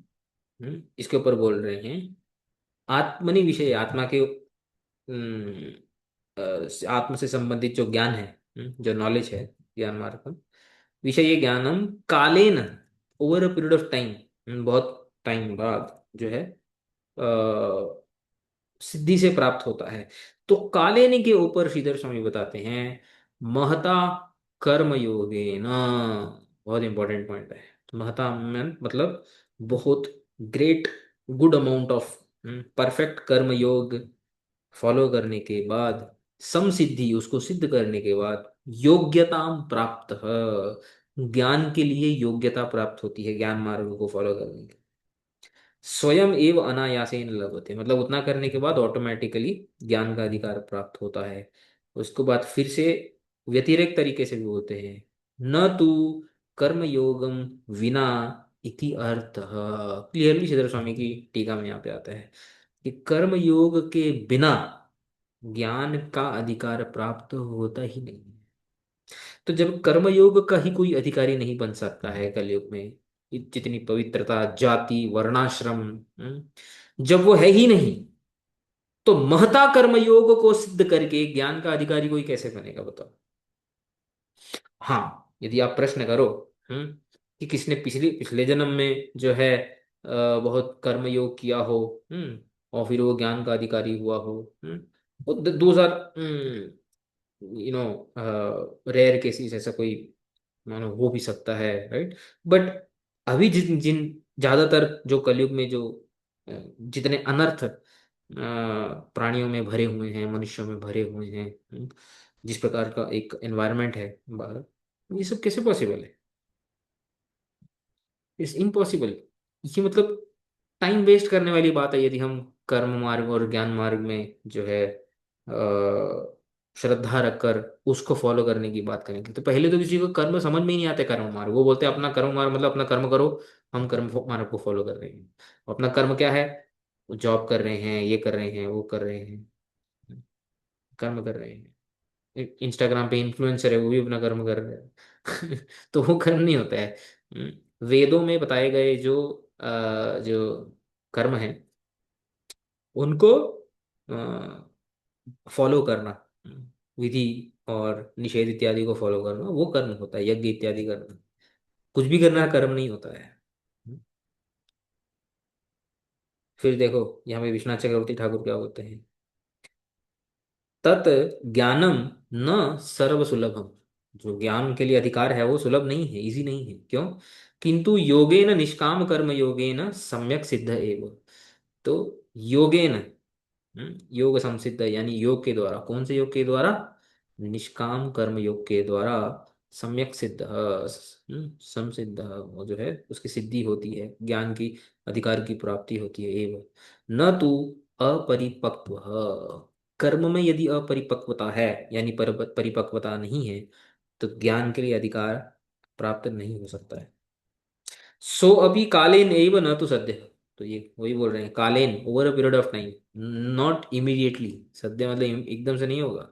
इसके ऊपर बोल रहे हैं आत्मनि विषय, आत्मा के आत्म से संबंधित जो ज्ञान है, जो नॉलेज है, ज्ञान मार्ग विषय, ये ज्ञानम कालेन, over a period of time, बहुत टाइम बाद जो है सिद्धि से प्राप्त होता है। तो कालेन के ऊपर श्रीधर स्वामी बताते हैं महता कर्म योगेन। बहुत इंपॉर्टेंट पॉइंट है। महता मतलब बहुत great, good amount of perfect कर्म योग फॉलो करने के बाद, समसिद्धि उसको सिद्ध करने के बाद, योग्यता प्राप्त, ज्ञान के लिए योग्यता प्राप्त होती है ज्ञान मार्ग को फॉलो करने के, स्वयं एव अनायासेन लभते, मतलब उतना करने के बाद ऑटोमेटिकली ज्ञान का अधिकार प्राप्त होता है। उसके बाद फिर से व्यतिरेक तरीके से भी होते हैं, न तू कर्म योगम विना इति अर्थ। क्लियरली श्रीधर स्वामी की टीका में यहाँ पे आता है कि कर्म योग के बिना ज्ञान का अधिकार प्राप्त होता ही नहीं। तो जब कर्मयोग का ही कोई अधिकारी नहीं बन सकता है कलयुग में, जितनी पवित्रता, जाति, वर्णाश्रम, जब वो है ही नहीं, तो महता कर्मयोग को सिद्ध करके ज्ञान का अधिकारी कोई कैसे बनेगा बताओ। हाँ, यदि आप प्रश्न करो कि किसने पिछले पिछले जन्म में जो है बहुत कर्मयोग किया हो, और फिर वो ज्ञान का अधिकारी हुआ हो, वो दोज आर रेयर केसेस, ऐसा कोई मानो हो भी सकता है, राइट। बट अभी जिन जिन ज्यादातर जो कलयुग में जो जितने अनर्थ प्राणियों में भरे हुए हैं, मनुष्यों में भरे हुए हैं, जिस प्रकार का एक एनवायरनमेंट है बाहर, ये सब कैसे पॉसिबल है? It's impossible. ये मतलब टाइम वेस्ट करने वाली बात है यदि हम कर्म मार्ग और ज्ञान मार्ग में जो है श्रद्धा रखकर उसको फॉलो करने की बात करेंगे। तो पहले तो किसी को कर्म समझ में ही नहीं आते, कर्म मार्ग, वो बोलते हैं अपना कर्म मार्ग मतलब अपना कर्म करो, हम कर्म मार्ग को फॉलो कर रहे हैं। अपना कर्म क्या है? वो जॉब कर रहे हैं, ये कर रहे हैं, वो कर रहे हैं, कर्म कर रहे हैं। इंस्टाग्राम पे इन्फ्लुएंसर है, वो भी अपना कर्म कर रहे हैं। तो वो कर्म नहीं होता है। वेदों में बताए गए जो कर्म है उनको फॉलो करना, विधि और निषेध इत्यादि को फॉलो करना, वो कर्म होता है, यज्ञ इत्यादि करना। कुछ भी करना कर्म नहीं होता है। फिर देखो यहाँ पे विश्वनाथ चक्रवर्ती ठाकुर क्या बोलते हैं, तत् ज्ञानम न सर्व सुलभम, जो ज्ञान के लिए अधिकार है वो सुलभ नहीं है, इजी नहीं है। क्यों? किंतु योगेन निष्काम कर्म योगेन सम्यक सिद्ध एव। तो योगेन, योग संसिद्ध यानी योग के द्वारा, कौन से योग के द्वारा? निष्काम कर्म योग के द्वारा सम्यक सिद्ध, समसिद्ध, वो जो है उसकी सिद्धि होती है, ज्ञान की अधिकार की प्राप्ति होती है। एवं न तो अपरिपक्व, कर्म में यदि अपरिपक्वता है यानी परिपक्वता नहीं है, तो ज्ञान के लिए अधिकार प्राप्त नहीं हो सकता है। सो अभी कालेन एव न तो सद्य, तो ये वही बोल रहे हैं, कालेन over a period of time, not immediately. सद्य मतलब एकदम से नहीं होगा,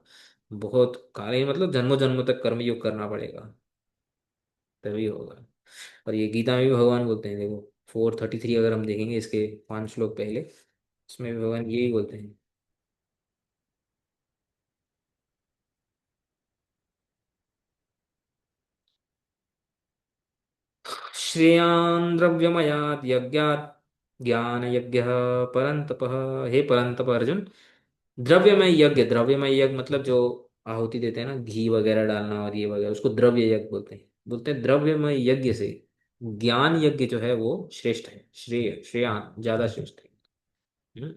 बहुत कालेन मतलब जन्मों जन्मों तक कर्मयोग करना पड़ेगा तभी होगा। और ये गीता में भी भगवान बोलते हैं, देखो 4:33 अगर हम देखेंगे इसके 5 श्लोक पहले, इसमें भी भगवान यही बोलते हैं। श्रेयान् द्रव्यमयाद् यज्ञात् ज्ञान यज्ञ परंतप। हे परंतप अर्जुन, द्रव्यमय यज्ञ, द्रव्यमय यज्ञ मतलब जो आहुति देते हैं ना, घी वगैरह डालना और ये वगैरह, उसको द्रव्य यज्ञ बोलते हैं। बोलते हैं द्रव्यमय यज्ञ से ज्ञान यज्ञ जो है वो श्रेष्ठ है, श्रेयान ज्यादा श्रेष्ठ है। हम्म?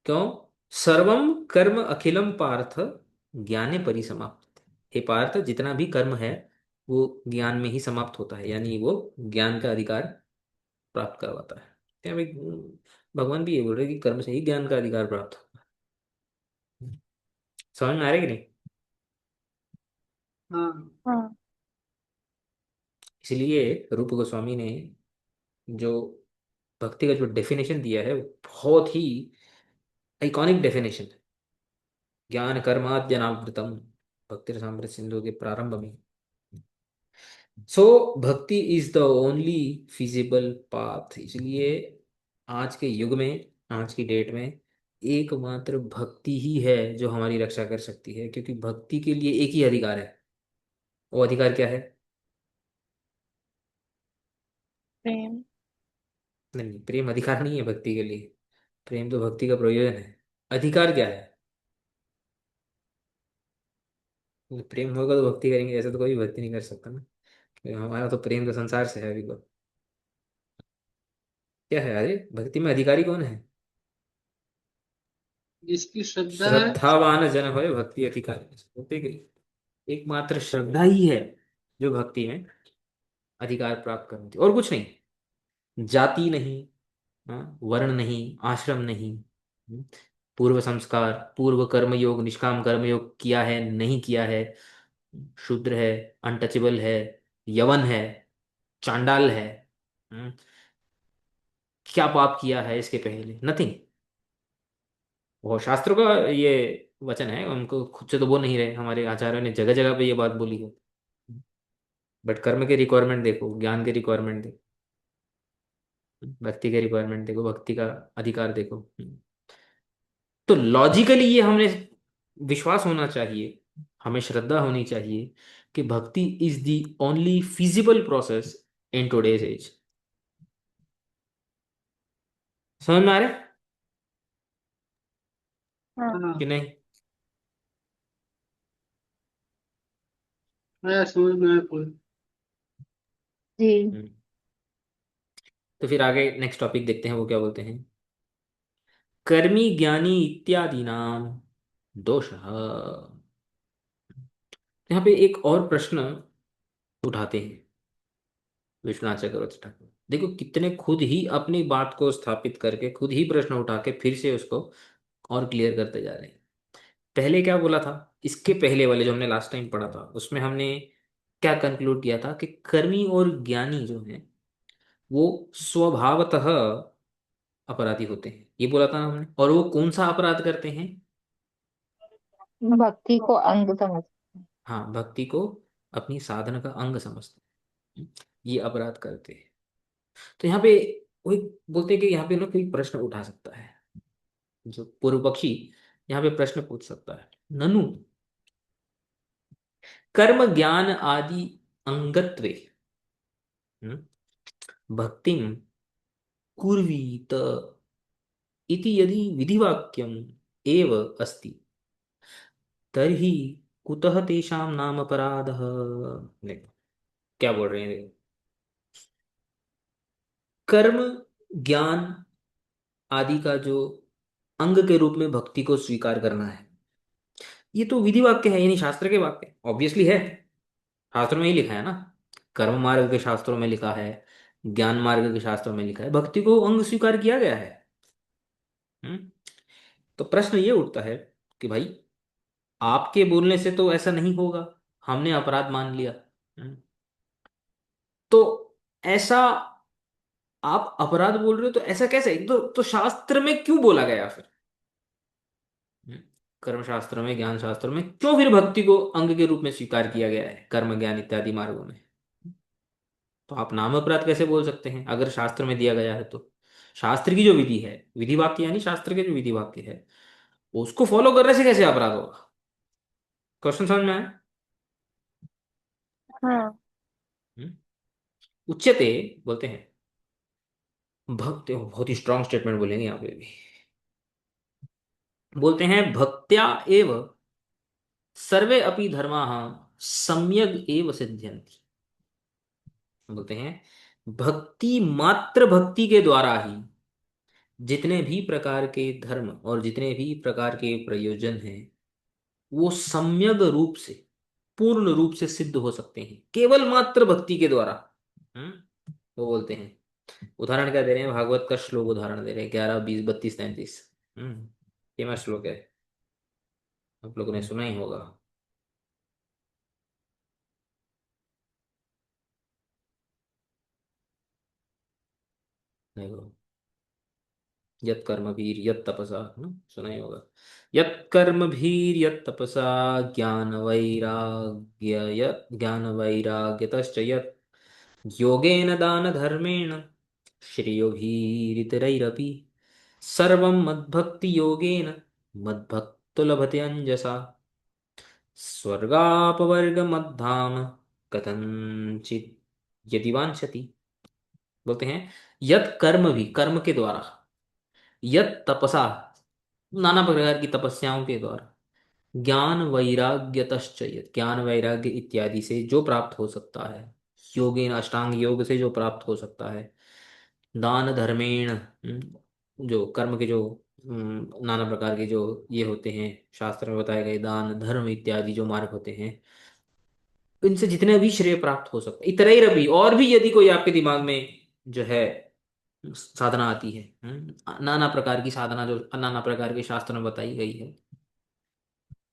क्यों? सर्वम कर्म अखिलम पार्थ ज्ञाने परिसमाप्त। हे पार्थ, जितना भी कर्म है वो ज्ञान में ही समाप्त होता है, यानी वो ज्ञान का अधिकार प्राप्त करवाता है। क्या भाई, भगवान भी ये बोल रहे हैं कि कर्म से ही ज्ञान का अधिकार प्राप्त होता है। समझ में आ रहा है कि नहीं? हाँ। हाँ। इसलिए रूप गोस्वामी ने जो भक्ति का जो डेफिनेशन दिया है वो बहुत ही आइकॉनिक डेफिनेशन है। ज्ञान कर्माद्यनावृतम, भक्ति रसामृत सिंधु के प्रारंभ में। सो भक्ति is the only feasible path. इसलिए आज के युग में, आज की डेट में एकमात्र भक्ति ही है जो हमारी रक्षा कर सकती है, क्योंकि भक्ति के लिए एक ही अधिकार है। वो अधिकार क्या है? प्रेम। नहीं नहीं, प्रेम अधिकार नहीं है भक्ति के लिए। प्रेम तो भक्ति का प्रयोजन है। अधिकार क्या है? प्रेम होगा तो भक्ति करेंगे, ऐसा तो कोई भक्ति नहीं कर सकता ना। हमारा तो प्रेम तो संसार से है अभी तो। क्या है? अरे भक्ति में अधिकारी कौन है? जिसकी श्रद्धा है। श्रद्धावान जन होए भक्ति अधिकारी। बोलते कि एकमात्र श्रद्धा ही है जो भक्ति में अधिकार प्राप्त करती, और कुछ नहीं। जाति नहीं, वर्ण नहीं, आश्रम नहीं, हम्म, पूर्व संस्कार, पूर्व कर्म योग, निष्काम कर्म योग किया है नहीं किया है, शूद्र है, अनटचेबल है, यवन है, चांडाल है, हम्म, क्या पाप किया है इसके पहले, नथिंग। वो शास्त्रों का ये वचन है, उनको खुद से तो बोल नहीं रहे, हमारे आचार्यों ने जगह जगह पे ये बात बोली है। बट कर्म के रिक्वायरमेंट देखो, ज्ञान के रिक्वायरमेंट देखो, भक्ति के रिक्वायरमेंट देखो, भक्ति का अधिकार देखो। तो लॉजिकली ये हमने विश्वास होना चाहिए, हमें श्रद्धा होनी चाहिए कि bhakti is the only feasible process in today's age. समझ में आ रहा है हाँ। हाँ, कि नहीं? आया समझ में आया पूरा। जी। हम्म। तो फिर आगे नेक्स्ट टॉपिक देखते हैं, वो क्या बोलते हैं। कर्मी ज्ञानी इत्यादि नाम दोष। यहाँ पे एक और प्रश्न उठाते हैं विश्वनाथ चक्रवर्ती ठाकुर। देखो कितने खुद ही अपनी बात को स्थापित करके, खुद ही प्रश्न उठा के फिर से उसको और क्लियर करते जा रहे हैं। पहले क्या बोला था, इसके पहले वाले जो हमने लास्ट टाइम पढ़ा था उसमें हमने क्या कंक्लूड किया था कि कर्मी और ज्ञानी जो है वो स्वभावतः अपराधी होते हैं, ये बोला था हमने। और वो कौन सा अपराध करते हैं? भक्ति को अंग समझ। हाँ, भक्ति को अपनी साधना का अंग समझते हैं, ये अपराध करते हैं। तो यहाँ पे वही बोलते हैं कि यहाँ पे ना कोई प्रश्न उठा सकता है, जो पूर्व पक्षी यहाँ पे प्रश्न पूछ सकता है। ननु कर्म ज्ञान आदि अंगत्वे भक्तिम कुर्वीत इति यदि विधिवाक्यम एव अस्ति, तर्हि कुतः तेषां नाम अपराधः। देखो क्या बोल रहे हैं, देखो। कर्म ज्ञान आदि का जो अंग के रूप में भक्ति को स्वीकार करना है, ये तो विधि वाक्य है, यानी शास्त्र के वाक्य ऑब्वियसली है। शास्त्रों में ही लिखा है ना, कर्म मार्ग के शास्त्रों में लिखा है, ज्ञान मार्ग के शास्त्रों में लिखा है, भक्ति को अंग स्वीकार किया गया है। हम्म। तो प्रश्न ये उठता है कि भाई आपके बोलने से तो ऐसा नहीं होगा, हमने अपराध मान लिया। हम्म। तो ऐसा आप अपराध बोल रहे हो, तो ऐसा कैसे, तो शास्त्र में क्यों बोला गया फिर? हम्म। कर्म शास्त्र में, ज्ञान शास्त्र में क्यों फिर भक्ति को अंग के रूप में स्वीकार किया गया है कर्म ज्ञान इत्यादि मार्गों में? तो आप नाम अपराध कैसे बोल सकते हैं अगर शास्त्र में दिया गया है तो? शास्त्र की जो विधि है, विधि वाक्य यानी शास्त्र के जो विधि वाक्य है, उसको फॉलो करने से कैसे अपराध होगा? क्वेश्चन समझ में आया? हाँ। हम्म? उच्यते बोलते हैं, भक्त बहुत ही स्ट्रांग स्टेटमेंट बोलेंगे यहाँ पे भी। बोलते हैं भक्त्या एव सर्वे अपि धर्माः सम्यग एव सिद्ध्यन्ति। बोलते हैं भक्ति, मात्र भक्ति के द्वारा ही जितने भी प्रकार के धर्म और जितने भी प्रकार के प्रयोजन हैं वो सम्यक रूप से, पूर्ण रूप से सिद्ध हो सकते हैं केवल मात्र भक्ति के द्वारा। हम्म। वो बोलते हैं, उदाहरण क्या दे रहे हैं, भागवत का श्लोक उदाहरण दे रहे हैं, 11, 20, 32, 33। फेमस श्लोक है, आप लोगों ने सुना ही होगा। देखो, यत् कर्मभिर् यत् तपसा, सुना ही होगा। यत् कर्मभिर् यत् तपसा ज्ञान वैराग्य, यत् ज्ञान वैराग्यतश्च यत् योगेन दान धर्मेण श्रेयोभिरितरैरपि सर्वं मद्भक्ति योगेन मद्भक्तो लभते अंजसा स्वर्गापवर्गमद्धाम कथंचित् यदि वांछति। बोलते हैं यत् कर्म भी, कर्म के द्वारा, यत् तपसा, नाना प्रकार की तपस्याओं के द्वारा, ज्ञान वैराग्य तश्चयत, ज्ञान वैराग्य इत्यादि से जो प्राप्त हो सकता है, योगेन अष्टांग योग से जो प्राप्त हो सकता है, दान धर्मेण, जो कर्म के जो नाना प्रकार के जो ये होते हैं, शास्त्र में बताए गए दान धर्म इत्यादि जो मार्ग होते हैं, इनसे जितने भी श्रेय प्राप्त हो सकता है, इतना ही रवि और भी यदि कोई आपके दिमाग में जो है साधना आती है, नाना प्रकार की साधना जो नाना प्रकार के शास्त्र में बताई गई है,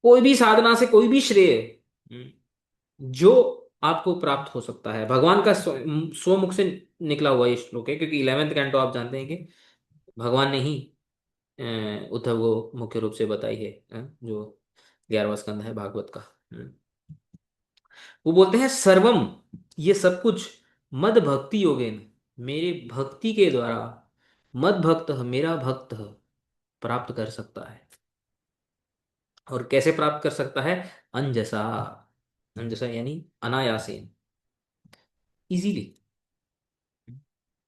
कोई भी साधना से कोई भी श्रेय जो आपको प्राप्त हो सकता है, भगवान का स्वमुख से निकला हुआ ये श्लोक है, क्योंकि 11वें कैंटो आप जानते हैं कि भगवान ने ही उद्धव को मुख्य रूप से बताई है, जो 11वां स्कंद है भागवत का। वो बोलते हैं सर्वम, ये सब कुछ मद भक्ति योगेन, मेरे भक्ति के द्वारा, मद भक्त मेरा भक्त प्राप्त कर सकता है। और कैसे प्राप्त कर सकता है? अंजसा, अंजसा यानी अनायासेन, इजीली,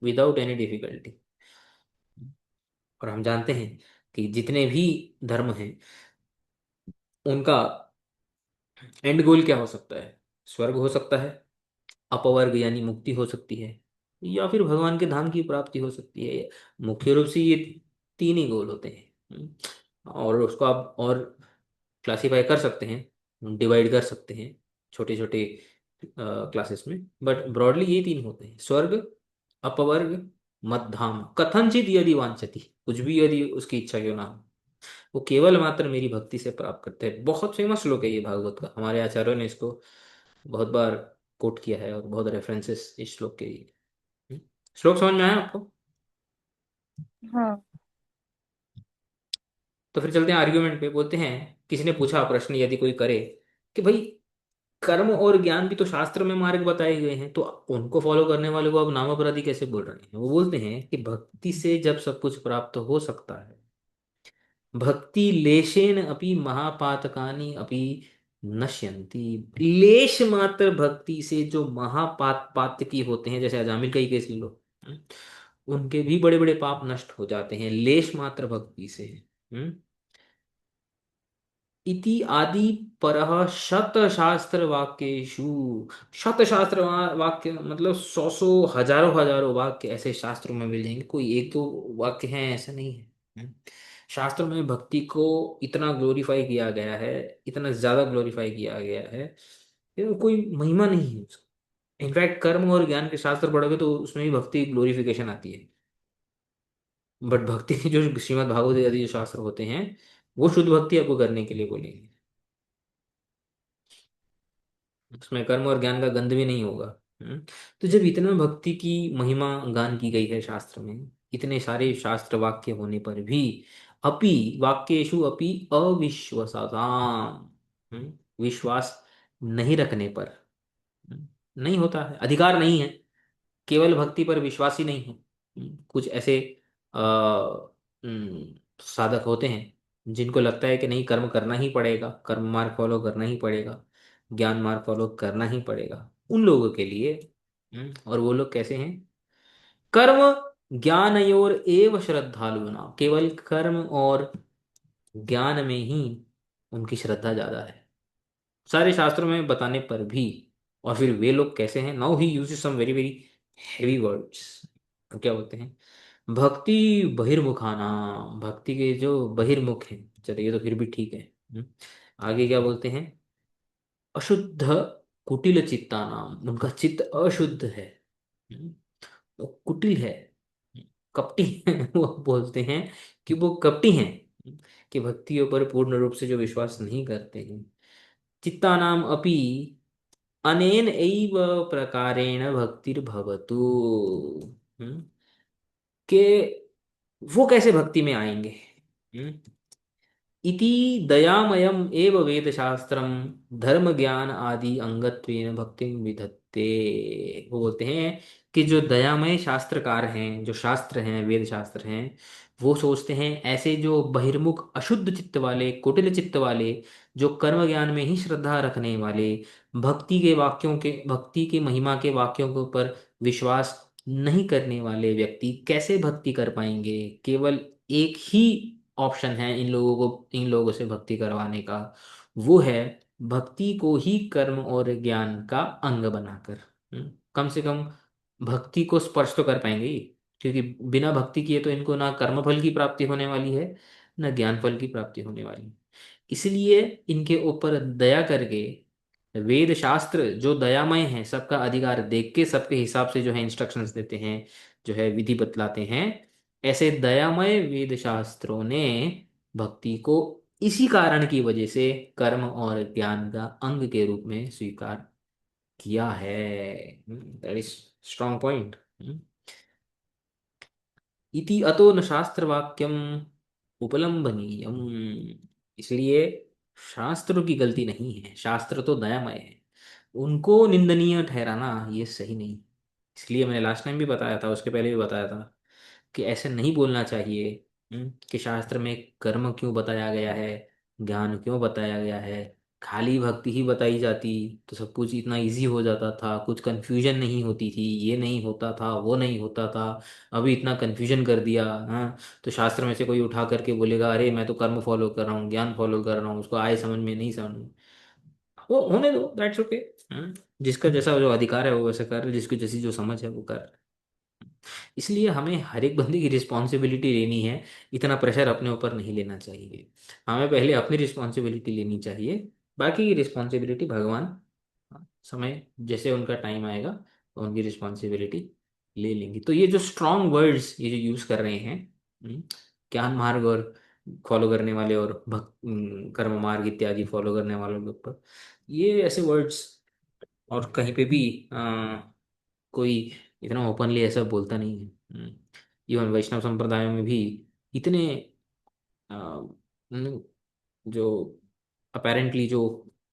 विदाउट एनी डिफिकल्टी। और हम जानते हैं कि जितने भी धर्म हैं उनका एंड गोल क्या हो सकता है? स्वर्ग हो सकता है, अपवर्ग यानी मुक्ति हो सकती है, या फिर भगवान के धाम की प्राप्ति हो सकती है। मुख्य रूप से ये तीन ही गोल होते हैं। और उसको आप और क्लासिफाई कर सकते हैं, डिवाइड कर सकते हैं छोटे छोटे क्लासेस में, बट ब्रॉडली ये तीन होते हैं: स्वर्ग, अपवर्ग, मध्धाम। कथनचित यदि वांछति, कुछ भी यदि उसकी इच्छा क्यों ना हो, वो केवल मात्र मेरी भक्ति से प्राप्त करते हैं। बहुत फेमस श्लोक है ये भागवत का, हमारे आचार्यों ने इसको बहुत बार कोट किया है और बहुत रेफरेंसेस इस श्लोक के लिए। श्लोक समझ में आया आपको? हाँ। तो फिर चलते हैं आर्ग्यूमेंट पे। बोलते हैं, किसी ने पूछा प्रश्न यदि कोई करे कि भाई कर्म और ज्ञान भी तो शास्त्र में मार्ग बताए गए हैं, तो उनको फॉलो करने वाले को आप नाम अपराधी कैसे बोल रहे हैं? वो बोलते हैं कि भक्ति से जब सब कुछ प्राप्त हो सकता है, भक्ति लेशेन अपि महापातकानि अपि नश्यन्ति। लेश मात्र भक्ति से जो पातकी होते हैं, जैसे अजामिल का ही केस ले लो, उनके भी बड़े बड़े पाप नष्ट हो जाते हैं लेश मात्र भक्ति से। हम्म इति आदि परः शत शास्त्र वाक्येषु। शत शास्त्र वाक्य मतलब सौ सौ हजारों हजारों वाक्य ऐसे शास्त्रों में मिल जाएंगे, कोई एक दो वाक्य हैं ऐसा नहीं है। शास्त्रों में भक्ति को इतना ग्लोरीफाई किया गया है, इतना ज्यादा ग्लोरीफाई किया गया है, ये कोई महिमा नहीं है उसका। इनफैक्ट कर्म और ज्ञान के शास्त्र पढ़ोगे तो उसमें भी भक्ति ग्लोरिफिकेशन आती है, बट भक्ति के जो श्रीमद् भागवत आदि जो शास्त्र होते हैं वो शुद्ध भक्ति आपको करने के लिए बोलेंगे। उसमें कर्म और ज्ञान का गंध भी नहीं होगा। तो जब इतना भक्ति की महिमा गान की गई है शास्त्र में, इतने सारे शास्त्र वाक्य होने पर भी, अपि वाक्येषु अपि अविश्वासाम, विश्वास नहीं रखने पर, नहीं होता है, अधिकार नहीं है, केवल भक्ति पर विश्वास ही नहीं है। कुछ ऐसे आ, साधक होते हैं जिनको लगता है कि नहीं, कर्म करना ही पड़ेगा, कर्म मार्ग फॉलो करना ही पड़ेगा, ज्ञान मार्ग फॉलो करना ही पड़ेगा। उन लोगों के लिए और वो लोग कैसे हैं? कर्म ज्ञानयोर एव श्रद्धालुना, केवल कर्म और ज्ञान में ही उनकी श्रद्धा ज्यादा है, सारे शास्त्रों में बताने पर भी। और फिर वे लोग कैसे हैं? Now he uses some very very heavy words. क्या बोलते हैं? भक्ति बहिर्मुखाना, भक्ति के जो बहिर्मुख हैं, चलिए ये तो फिर भी ठीक है। आगे क्या बोलते हैं? अशुद्ध कुटिल चित्ता नाम, उनका चित्त अशुद्ध है, हम्म, वो कुटिल है, कपटी है। वो बोलते हैं कि वो कपटी हैं, कि भक्तियों पर पूर्ण रूप से जो विश्वास नहीं करते हैं। चित्तानाम अपि अनेन एव प्रकारेण भक्तिर्भवतु, हम्म, कि वो कैसे भक्ति में आएंगे? इति दयामयम एव वेदशास्त्रम धर्म ज्ञान आदि अंगत्वेन भक्ति विधत्ते। वो बोलते हैं कि जो दयामय शास्त्रकार हैं, जो शास्त्र हैं, वेद शास्त्र हैं, वो सोचते हैं ऐसे जो बहिर्मुख अशुद्ध चित्त वाले, कुटिल चित्त वाले, जो कर्म ज्ञान में ही श्रद्धा रखने वाले, भक्ति के महिमा के वाक्यों के ऊपर विश्वास नहीं करने वाले व्यक्ति कैसे भक्ति कर पाएंगे? केवल एक ही ऑप्शन है इन लोगों से भक्ति करवाने का, वो है भक्ति को ही कर्म और ज्ञान का अंग बनाकर। कम से कम भक्ति को स्पर्श तो कर पाएंगे ही। क्योंकि बिना भक्ति किए तो इनको ना कर्म फल की प्राप्ति होने वाली है, ना ज्ञान फल की प्राप्ति होने वाली है। इसलिए इनके ऊपर दया करके वेद शास्त्र जो दयामय है, सबका अधिकार देख के सबके हिसाब से जो है इंस्ट्रक्शंस देते हैं, जो है विधि बतलाते हैं, ऐसे दयामय वेद शास्त्रों ने भक्ति को इसी कारण की वजह से कर्म और ज्ञान का अंग के रूप में स्वीकार किया है। That is strong point. इति अतो न शास्त्र वाक्यम उपलंबनीयम। इसलिए शास्त्रों की गलती नहीं है, शास्त्र तो दयामय है, उनको निंदनीय ठहराना ये सही नहीं। इसलिए मैंने लास्ट टाइम भी बताया था, उसके पहले भी बताया था कि ऐसे नहीं बोलना चाहिए। कि शास्त्र में कर्म क्यों बताया गया है, ज्ञान क्यों बताया गया है, खाली भक्ति ही बताई जाती तो सब कुछ इतना इजी हो जाता था, कुछ कंफ्यूजन नहीं होती थी, ये नहीं होता था, वो नहीं होता था। अभी इतना कंफ्यूजन कर दिया। हाँ, तो शास्त्र में से कोई उठा करके बोलेगा अरे मैं तो कर्म फॉलो कर रहा हूँ, ज्ञान फॉलो कर रहा हूँ, उसको आए समझ में नहीं समझ में, वो होने दो, दैट्स ओके। जिसका जैसा जो अधिकार है वो वैसे कर, जिसकी जैसी जो समझ है वो कर। इसलिए हमें हर एक बंदे की रिस्पॉन्सिबिलिटी लेनी है, इतना प्रेशर अपने ऊपर नहीं लेना चाहिए। हमें पहले अपनी रिस्पॉन्सिबिलिटी लेनी चाहिए, बाकी की रिस्पॉन्सिबिलिटी भगवान, समय जैसे उनका टाइम आएगा तो उनकी रिस्पॉन्सिबिलिटी ले लेंगी। तो ये जो स्ट्रॉन्ग वर्ड्स ये जो यूज कर रहे हैं, हम्म, ज्ञान मार्ग और फॉलो करने वाले और कर्म मार्ग इत्यादि फॉलो करने वालों के ऊपर, ये ऐसे वर्ड्स और कहीं पे भी कोई इतना ओपनली ऐसा बोलता नहीं है। इवन वैष्णव संप्रदायों में भी इतने अ, जो अपेरेंटली जो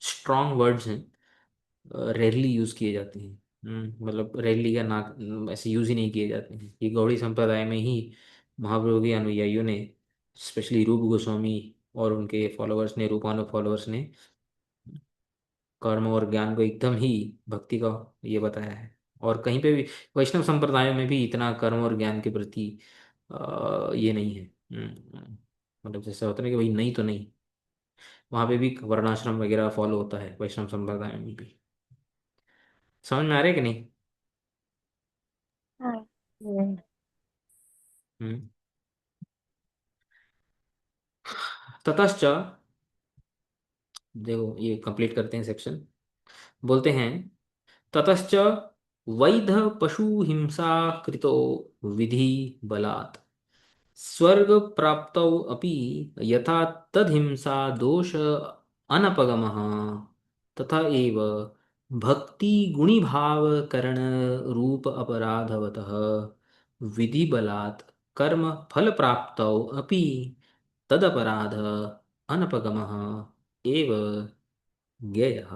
स्ट्रॉन्ग वर्ड्स हैं रेयरली यूज किए जाते हैं। मतलब रेयरली या ना, ऐसे यूज ही नहीं किए जाते हैं। ये गौड़ी संप्रदाय में ही महाप्रभु के अनुयायियों ने, स्पेशली रूप गोस्वामी और उनके फॉलोअर्स ने, रूपानु फॉलोअर्स ने कर्म और ज्ञान को एकदम ही भक्ति का ये बताया है। और कहीं पे भी वैष्णव संप्रदायों में भी इतना कर्म और ज्ञान के प्रति ये नहीं है। मतलब जैसा होता है ना कि भाई नहीं तो नहीं, वहाँ पे भी वर्णाश्रम वगैरह फॉलो होता है वैष्णव संप्रदाय में भी। समझ में आ रहा है कि नहीं? हाँ। हम्म। हम्म। ततश्च, देखो ये कंप्लीट करते हैं सेक्शन। बोलते हैं ततश्च वैध पशु हिंसा कृतो विधि बलात् स्वर्ग प्राप्तौ अपि यथा तद्हिंसा दोष अनपगमः तथा एव भक्ति गुणीभाव करण रूप अपराधवतः विधि बलात् कर्म फल प्राप्तौ अपि तदपराध अनपगमः एव ज्ञेयः।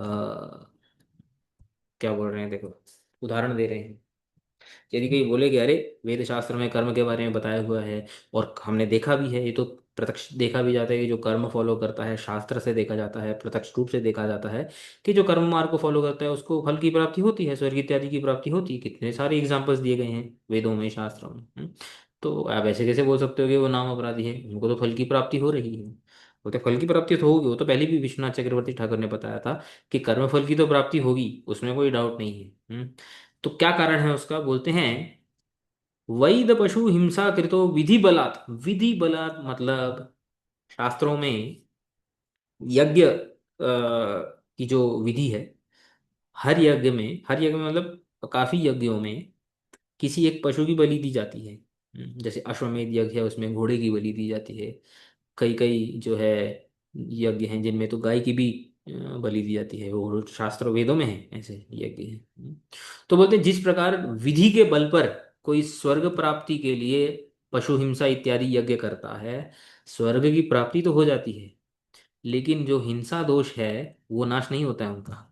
क्या बोल रहे हैं देखो, उदाहरण दे रहे हैं। यदि कोई बोले कि अरे वेद शास्त्र में कर्म के बारे में बताया हुआ है और हमने देखा भी है, ये तो प्रत्यक्ष देखा भी जाता है कि जो कर्म फॉलो करता है, शास्त्र से देखा जाता है, प्रत्यक्ष रूप से देखा जाता है कि जो कर्म मार्ग को फॉलो करता है उसको फल की प्राप्ति होती है, स्वर्ग इत्यादि की प्राप्ति होती है। कितने सारे एग्जाम्पल्स दिए गए हैं वेदों में, शास्त्रों में। तो आप ऐसे कैसे बोल सकते हो कि वो नाम अपराधी है, उनको तो फल की प्राप्ति हो रही है। वो तो फल की प्राप्ति तो होगी, वो तो पहले भी विश्वनाथ चक्रवर्ती ठाकुर ने बताया था कि कर्म फल की तो प्राप्ति होगी, उसमें कोई डाउट नहीं है। तो क्या कारण है उसका, बोलते हैं वैद पशु हिंसा कृतो विधि बलात्। विधि बलात् मतलब शास्त्रों में यज्ञ की जो विधि है, हर यज्ञ में मतलब काफी यज्ञों में किसी एक पशु की बलि दी जाती है। जैसे अश्वमेध यज्ञ है, उसमें घोड़े की बलि दी जाती है। कई कई जो है यज्ञ हैं जिनमें तो गाय की भी बलि दी जाती है, वो शास्त्र वेदों में है ऐसे यज्ञ हैं। तो बोलते हैं जिस प्रकार विधि के बल पर कोई स्वर्ग प्राप्ति के लिए पशु हिंसा इत्यादि यज्ञ करता है, स्वर्ग की प्राप्ति तो हो जाती है, लेकिन जो हिंसा दोष है वो नाश नहीं होता है उनका।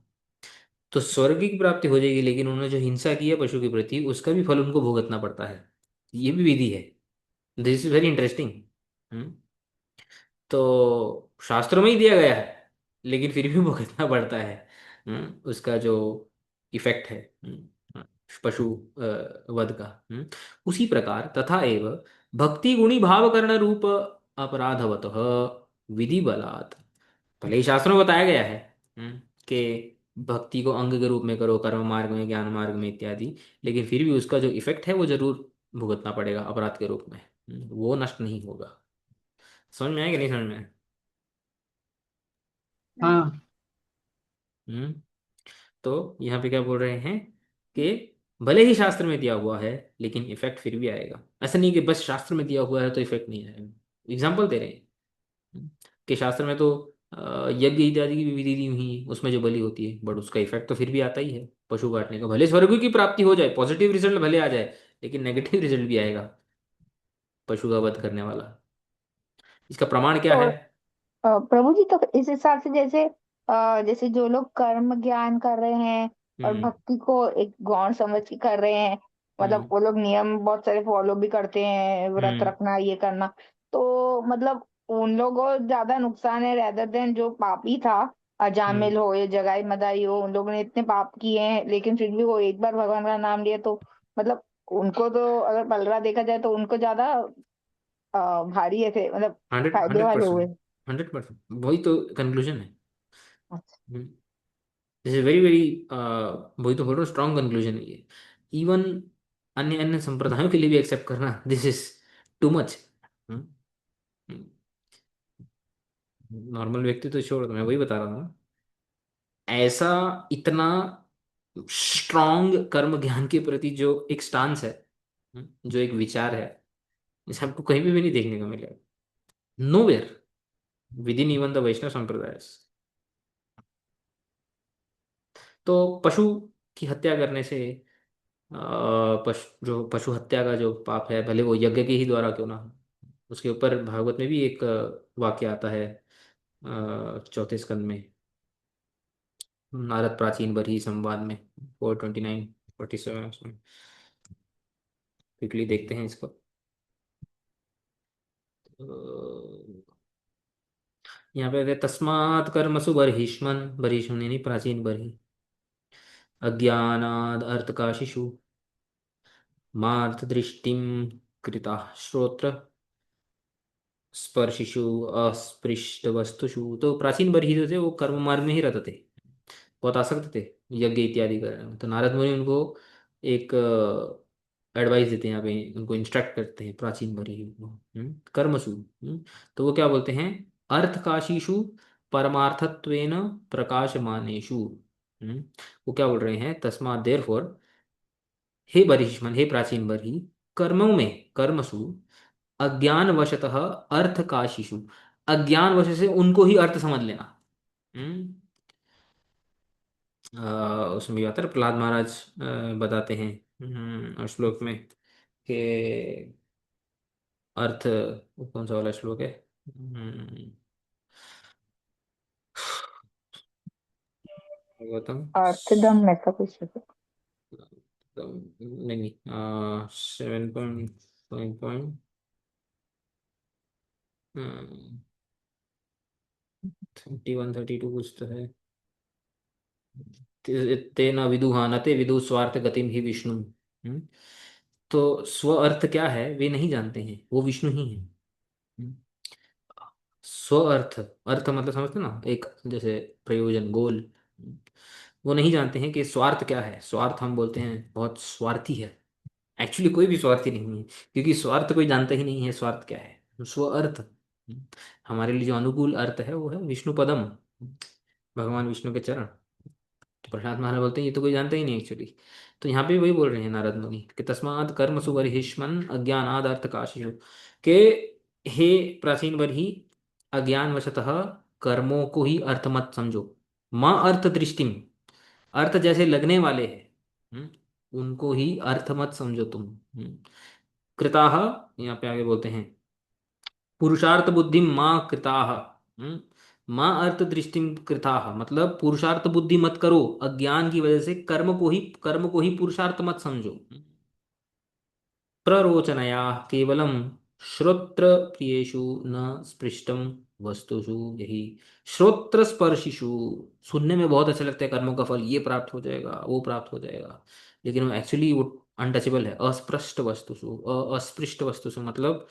तो स्वर्ग की प्राप्ति हो जाएगी, लेकिन उन्होंने जो हिंसा की है पशु के प्रति, उसका भी फल उनको भुगतना पड़ता है। ये भी विधि है। This is very interesting. तो शास्त्रों में ही दिया गया है, लेकिन फिर भी भुगतना पड़ता है। उसका जो इफेक्ट है, पशु वध का। उसी प्रकार तथा एव भक्ति गुणी भाव करण रूप अपराधवत विधि बलात्। भले ही शास्त्रों में बताया गया है कि भक्ति को अंग के रूप में करो, कर्म मार्ग में, ज्ञान मार्ग में इत्यादि, लेकिन फिर भी उसका जो इफेक्ट है वो जरूर भुगतना पड़ेगा अपराध के रूप में। वो नष्ट नहीं होगा। समझ में आया कि नहीं समझ में आया? हाँ। हम्म। तो यहाँ पे क्या बोल रहे हैं कि भले ही शास्त्र में दिया हुआ है लेकिन इफेक्ट फिर भी आएगा। ऐसा नहीं कि बस शास्त्र में दिया हुआ है तो इफेक्ट नहीं आएगा। एग्जाम्पल दे रहे हैं कि शास्त्र में तो यज्ञ इत्यादि की भी विधि दी हुई है, उसमें जो बलि होती है, बट उसका इफेक्ट तो फिर भी आता ही है पशु काटने का। भले स्वर्ग की प्राप्ति हो जाए, पॉजिटिव रिजल्ट भले आ जाए, लेकिन नेगेटिव रिजल्ट भी आएगा पशु का वध करने वाला। इसका प्रमाण क्या है? तो प्रभु जी, तो इस हिसाब से जैसे जैसे जो लोग कर्म ज्ञान कर रहे हैं और हम्म। भक्ति को एक गौण समझ के कर रहे हैं, मतलब हम्म। वो लोग नियम बहुत सारे फॉलो भी करते हैं, व्रत हम्म। रखना, ये करना, तो मतलब उन लोगों को ज्यादा नुकसान है रेदर देन जो पापी था, हम्म। अजामिल हो या जगाई मदाई हो, उन लोगों ने इतने पाप किए हैं लेकिन फिर भी वो एक बार भगवान का नाम लिया तो मतलब उनको तो अगर पलड़ा देखा जाए तो उनको ज्यादा भारी ऐसे मतलब हंड्रेड फायदे हंड्रेड वाले हुए। परसेंट 100%, वही तो कंक्लूजन है। दिस इज वेरी वेरी, वही तो बोल रहा हूँ, स्ट्रॉन्ग कंक्लूजन है ये। इवन अन्य अन्य संप्रदायों के लिए भी एक्सेप्ट करना, this is too much. Normal व्यक्ति तो छोड़ दो, मैं वही बता रहा था ना। ऐसा इतना स्ट्रॉन्ग कर्म ज्ञान के प्रति जो एक स्टांस है, जो एक विचार है, इसे आपको कहीं भी नहीं देखने को मिलेगा। Nowhere within even the Vaishnav संप्रदाय। तो पशु की हत्या करने से, जो पशु हत्या का जो पाप है, भले वो यज्ञ के ही द्वारा क्यों ना हो, उसके ऊपर भागवत में भी एक वाक्य आता है, चौथे स्कंद में, नारद प्राचीन बरही संवाद में, 429 47 उसमें। क्विकली देखते हैं इसको। यहाँ पे तस्मात् कर्मसु बर्हिष्मन्, बर्हिष्मन् यानी प्राचीन बरही, अज्ञानाद् अर्थकाशिषु मार्थ दृष्टिम कृता श्रोत्र स्पर्शिषु अस्पृष्ट वस्तुषु। तो प्राचीन बरही जो थे वो कर्म मार्ग में ही रहते थे, बहुत आसक्त थे यज्ञ इत्यादि करने में। तो नारद मुनि उनको एक एडवाइस देते हैं, यहाँ पे उनको इंस्ट्रक्ट करते हैं, प्राचीन बरही को, कर्मसु। तो वो क्या बोलते हैं? अर्थकाशीषु परमार्थत्वेन प्रकाशमानेषु। हम्म, वो क्या बोल रहे हैं? तस्मात् देयरफॉर, हे बर्हिष्मन, हे प्राचीन बरही, कर्मों में, कर्मसु, अज्ञान वशतः अर्थ का शिशु, अज्ञान वश से उनको ही अर्थ समझ लेना। हम्म। उसमें भी आता है, प्रहलाद महाराज बताते हैं और श्लोक में कि अर्थ, वो कौन सा वाला श्लोक है? गौतम, अर्थदम ऐसा कुछ है। नहीं नहीं, 7.5 31 32 कुछ तो है। तेना विदुहानते विदु स्वार्थ गतिम ही विष्णु। तो स्व अर्थ क्या है वे नहीं जानते हैं, वो विष्णु ही है। हम्म। स्व अर्थ, अर्थ मतलब समझते ना, एक जैसे प्रयोजन, गोल। वो नहीं जानते हैं कि स्वार्थ क्या है। स्वार्थ हम बोलते हैं बहुत स्वार्थी है, एक्चुअली कोई भी स्वार्थी नहीं है, क्योंकि स्वार्थ कोई जानता ही नहीं है स्वार्थ क्या है। स्व अर्थ, हमारे लिए जो अनुकूल अर्थ है वो है विष्णु पदम, भगवान विष्णु के चरण। तो प्रशांत महाराज बोलते हैं ये तो कोई जानता ही नहीं एक्चुअली। तो यहाँ पे वही बोल रहे हैं नारद मुनि कि तस्मात् कर्म सुबर्हिष्मन् अज्ञानाद अर्थ काशिषु, के हे प्राचीन बरही, अज्ञान वशतः कर्मों को ही अर्थ मत समझो। माँ अर्थ दृष्टिम, अर्थ जैसे लगने वाले हैं, उनको ही अर्थ मत समझो तुम। कृताह, यहाँ पे आगे बोलते हैं, पुरुषार्थ बुद्धि माँ कृताह, माँ अर्थ दृष्टि कृताह, मतलब पुरुषार्थ बुद्धि मत करो, अज्ञान की वजह से कर्म को ही पुरुषार्थ मत समझो। प्ररोचनया केवलम श्रोत्र प्रियेषु न स्पृष्टम वस्तुषु, यही श्रोत्र स्पर्शिषु, सुनने में बहुत अच्छा लगता है कर्मों का फल ये प्राप्त हो जाएगा, वो प्राप्त हो जाएगा, लेकिन वो एक्चुअली वो अनटचेबल है। अस्पृष्ट वस्तुषु, अस्पृष्ट वस्तुषु मतलब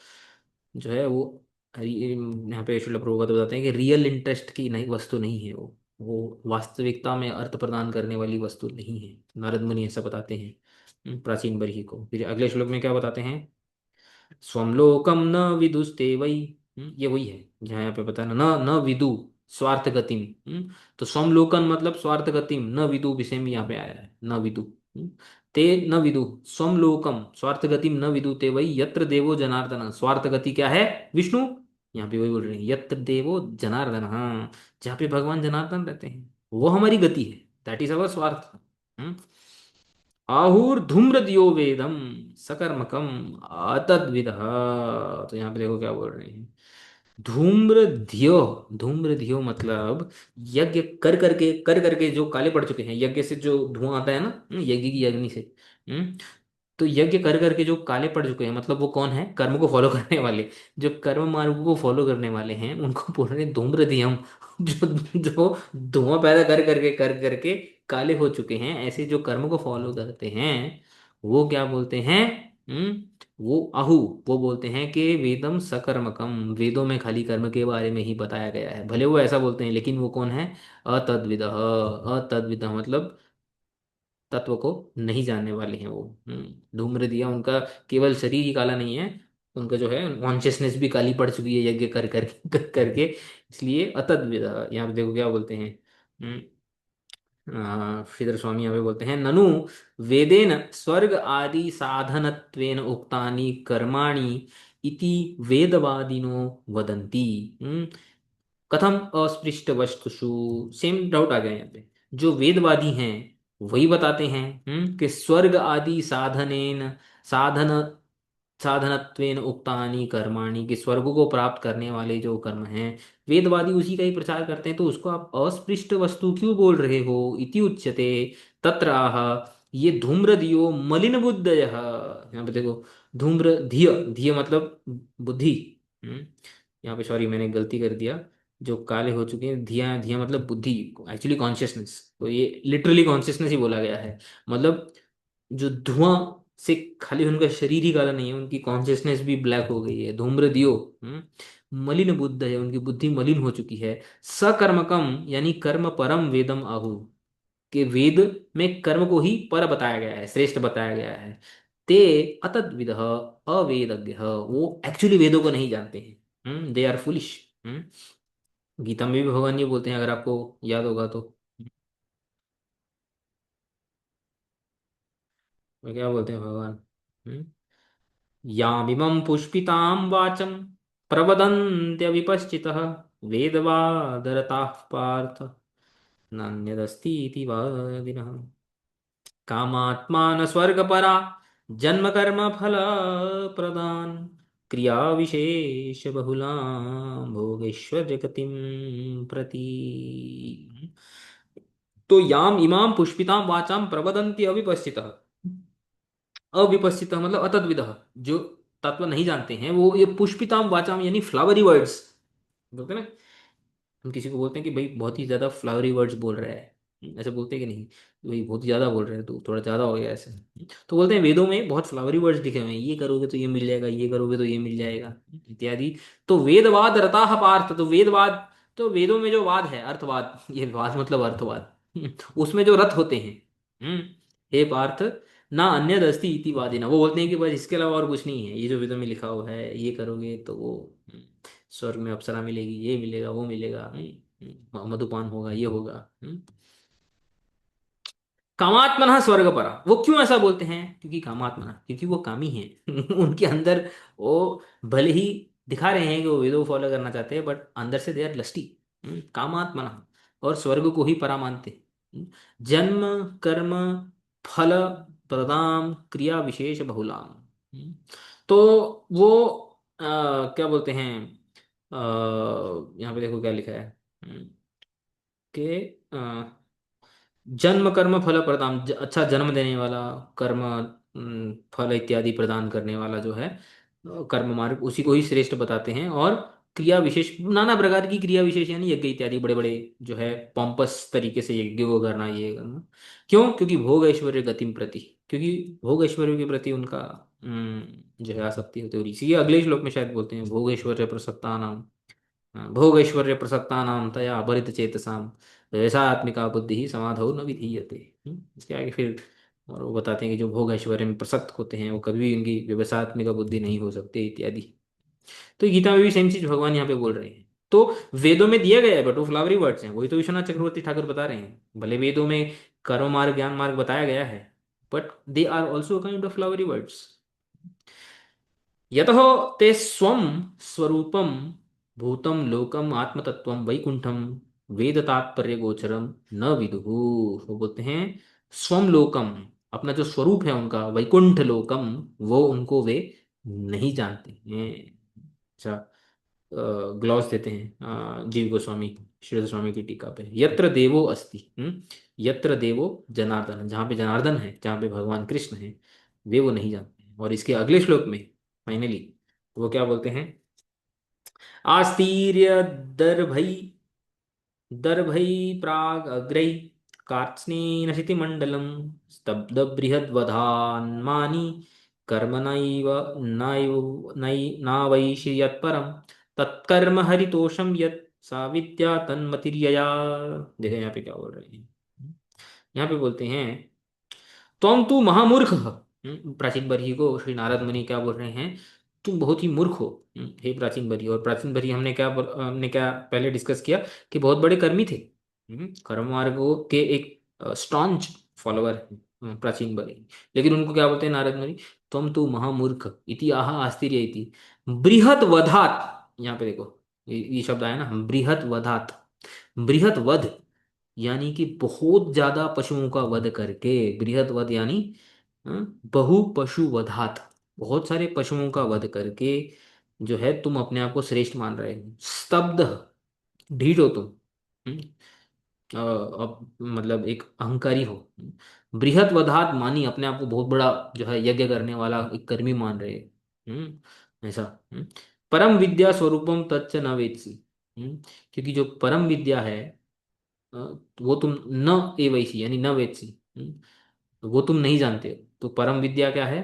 जो है वो, यहाँ पे श्रील प्रभुपाद बताते हैं कि रियल इंटरेस्ट की नहीं वस्तु नहीं है वो वास्तविकता में अर्थ प्रदान करने वाली वस्तु नहीं है। नारद मुनि ऐसा बताते हैं। प्राचीन बरही को। फिर अगले श्लोक में क्या बताते हैं, स्वम लोकम न विदुस्ते वै, ये वही है जहाँ यहाँ पे बताना, न न विदु स्वार्थ गतिम। तो स्वम लोकन मतलब स्वार्थ गतिम, न विदु विषय में यहाँ पे आया है, न विदु। हम्म, ते न विदु स्वम लोकम स्वार्थ गतिम न विदु ते वै यत्र देवो जनार्दन, स्वार्थ गति क्या है, विष्णु। यहाँ पे वही बोल रहे हैं, यत्र देवो जनार्दन, हाँ, जहाँ पे भगवान जनार्दन रहते हैं वो हमारी गति है, दैट इज अवर स्वार्थ। हम्म, आहुर्धूम्रदियो वेदम सकर्मकम अतद्विद। तो यहाँ पे देखो क्या बोल रहे हैं, धूम्रधियो, धूम्रधियो मतलब यज्ञ कर करके जो काले पड़ चुके हैं, यज्ञ से जो धुआं आता है ना, यज्ञ की अग्नि से। हम्म, तो यज्ञ कर करके जो काले पड़ चुके हैं, मतलब वो कौन है, कर्म को फॉलो करने वाले, जो कर्म मार्ग को फॉलो करने वाले हैं उनको बोल रहे हैं धूम्रधियम। जो जो धुआं पैदा कर करके काले हो चुके हैं, ऐसे जो कर्म को फॉलो करते हैं वो क्या बोलते हैं, वो आहु, वो बोलते हैं कि वेदम सकर्मकम, वेदों में खाली कर्म के बारे में ही बताया गया है, भले वो ऐसा बोलते हैं लेकिन वो कौन है, अतद्विदः, अतद्विदः मतलब तत्व को नहीं जानने वाले हैं वो। धूम्र दिया उनका केवल शरीर ही काला नहीं है, उनका जो है कॉन्शियसनेस भी काली पड़ चुकी है यज्ञ कर करके, इसलिए अतद्विद। यहाँ पे देखो क्या बोलते हैं, श्रीधर स्वामी यहाँ पे बोलते हैं, ननु वेदेन स्वर्ग आदि साधनत्वेन उक्तानि कर्माणि इति वेदवादिनो वदन्ति। कथम अस्पृष्ट वस्तुषु, सेम डाउट आ गया यहाँ पे, जो वेदवादी हैं वही बताते हैं कि स्वर्ग आदि साधनेन, साधन साधनत्वेन उक्तानि कर्माणि, कि स्वर्ग को प्राप्त करने वाले जो कर्म हैं वेदवादी उसी का ही प्रचार करते हैं, तो उसको आप अस्पृष्ट वस्तु क्यों बोल रहे हो, इति उच्यते। तत्र आह, ये धूम्रधियो मलिन बुद्धय, यहाँ पे देखो धूम्र धिय, धिय मतलब बुद्धि। यहाँ पे सॉरी मैंने गलती कर दिया, जो काले हो चुके हैं, धिया धिया मतलब बुद्धि, एक्चुअली कॉन्शियसनेस, तो ये लिटरली कॉन्शियसनेस ही बोला गया है। मतलब जो धुआं से खाली उनका शरीर ही काला नहीं है, उनकी कॉन्शियसनेस भी ब्लैक हो गई है, धूम्र दियो। मलिन बुद्ध है, उनकी बुद्धि मलिन हो चुकी है। सकर्मकम यानी कर्म परम वेदम आहु, के वेद में कर्म को ही पर बताया गया है, श्रेष्ठ बताया गया है। ते अतद्विद अवेदज्ञ, वो एक्चुअली वेदों को नहीं जानते हैं, दे आर फुलिश। गीता में भी भगवान ये बोलते हैं, अगर आपको याद होगा तो, क्या बोलते हैं भगवान, हम्म, यामिमं पुष्पितां वाचं प्रवदन्त्यविपश्चितः वेदवादरताः पार्थ नान्यदस्तीति वादिनः। कामात्मान स्वर्गपरा जन्म कर्म फल प्रदान क्रिया विशेष बहुलां भोगैश्वर्य गतिं प्रति। तो याम इमाम पुष्पितां वाचाम प्रवदन्ति अविपश्चितः, अविपस्थित मतलब अतद्विद, जो तत्व नहीं जानते हैं वो ये पुष्पिताम वाचाम यानी फ्लावरी वर्ड्स बोलते हैं ना, हम किसी को बोलते हैं कि भाई बहुत ही ज्यादा फ्लावरी वर्ड्स बोल रहा है, ऐसे बोलते हैं कि नहीं, भाई बहुत ही ज्यादा बोल रहे हैं तो थोड़ा ज्यादा हो गया ऐसे। तो बोलते हैं वेदों में बहुत फ्लावरी वर्ड्स लिखे हुए हैं, ये करोगे तो ये मिल जाएगा, ये करोगे तो ये मिल जाएगा इत्यादि। तो वेदवाद रताह पार्थ, तो वेदवाद, तो वेदों में जो वाद है अर्थवाद, ये वाद मतलब अर्थवाद, उसमें जो रथ होते हैं, हे पार्थ, ना अन्य दस्ती इति वादिना, वो बोलते हैं कि बस इसके अलावा और कुछ नहीं है, ये जो वेदों में लिखा हुआ है ये करोगे तो वो स्वर्ग में अप्सरा मिलेगी, ये मिलेगा वो मिलेगा, मधुपान होगा, ये होगा। कामात्मना स्वर्ग परा, वो क्यों ऐसा बोलते हैं, क्योंकि कामात्मना, क्योंकि वो कामी हैं। उनके अंदर वो भले ही दिखा रहे हैं कि वो वेदों को फॉलो करना चाहते हैं, बट अंदर से दे आर लस्टी। कामात्मना, और स्वर्ग को ही परा मानते हैं। जन्म कर्म फल प्रदान क्रिया विशेष बहुलाम। तो वो क्या बोलते हैं, यहाँ पे देखो क्या लिखा है, कि जन्म कर्म फल प्रदान, अच्छा जन्म देने वाला, कर्म फल इत्यादि प्रदान करने वाला जो है कर्म मार्ग, उसी को ही श्रेष्ठ बताते हैं। और क्रिया विशेष, नाना प्रकार की क्रिया विशेष यानी यज्ञ इत्यादि, बड़े बड़े जो है पॉम्पस तरीके से यज्ञ को करना, ये करना क्यों, क्योंकि भोग ऐश्वर्य गतिम प्रति, क्योंकि भोग ऐश्वर्य के प्रति उनका जो है आसक्ति होती है, और इसी अगले श्लोक में शायद बोलते हैं भोग ऐश्वर्य प्रसक्ता, भोग ऐश्वर्य प्रसक्तानां तया अपहृत चेतसाम रजसात्मिका बुद्धि समाधौ न विधीयते। इसके आगे फिर और वो बताते हैं कि जो भोग ऐश्वर्य में प्रसक्त होते हैं वो कभी भी उनकी व्यवसायत्मिका बुद्धि नहीं हो सकती इत्यादि। तो गीता में भी सेम चीज भगवान यहाँ पे बोल रहे हैं। तो वेदों में दिया गया है बट वो फ्लावरी वर्ड्स हैं, वही तो विश्वनाथ चक्रवर्ती ठाकुर बता रहे हैं। भले वेदों में कर्म मार्ग ज्ञान मार्ग बताया गया है but they are also kind of flowery words. यतः ते स्वं स्वरूपम भूतम लोकम आत्मतत्वम वैकुंठम वेद तात्पर्य गोचरम न विदुः। वो बोलते हैं स्वम लोकम, अपना जो स्वरूप है उनका, वैकुंठ लोकम, वो उनको वे नहीं जानते हैं। अच्छा, ग्लॉस देते हैं जीव गोस्वामी श्रीधर स्वामी की टीका पे, यत्र देवो अस्ति, यत्र देवो जनार्दन, जहाँ पे जनार्दन है, जहाँ पे भगवान कृष्ण है, वे वो नहीं जानते हैं। और इसके अगले श्लोक में फाइनली वो क्या बोलते हैं, आस्तीर्य दर्भै दर्भै प्राग अग्रै कार्त्स्नेन शितिमण्डलं स्तब्ध बृहद्वधान्मानि कर्मणैव नैव नै नावैषि यत्परं तत्कर्म हरितोषम यत् सा विद्या तन्मतिर्यया। देखो यहाँ पे क्या बोल रहे हैं, यहाँ पे बोलते हैं त्वं तु महामूर्ख। प्राचीन बरही को श्री नारद मुनि क्या बोल रहे हैं, तुम बहुत ही मूर्ख हो। हे प्राचीन बरही। और प्राचीन बरही हमने क्या पहले डिस्कस किया कि बहुत बड़े कर्मी थे, कर्म मार्ग के एक स्टॉन्च फॉलोअर हैं प्राचीन बरही। लेकिन उनको क्या बोलते हैं नारद मुनि, त्वं तु महामूर्ख इति आह आस्तिर्य इति बृहत वधात। यहाँ पे देखो ये शब्द आया ना, बृहत वधात। बृहत वध यानी कि बहुत ज्यादा पशुओं का वध करके, बृहद वध यानी बहु पशु वधात, बहुत सारे पशुओं का वध करके जो है तुम अपने आप को श्रेष्ठ मान रहे हो। स्तब्ध, ढीठ हो तुम। हम्म, अब मतलब एक अहंकारी हो। बृहत वधात मानी अपने आप को बहुत बड़ा जो है यज्ञ करने वाला एक कर्मी मान रहे। ऐसा। परम विद्या स्वरूपम तच्च न वेत्सि। क्योंकि जो परम विद्या है अ, वो तुम न एवैसी यानी न वेत्सी, तो वो तुम नहीं जानते हो। तो परम विद्या क्या है,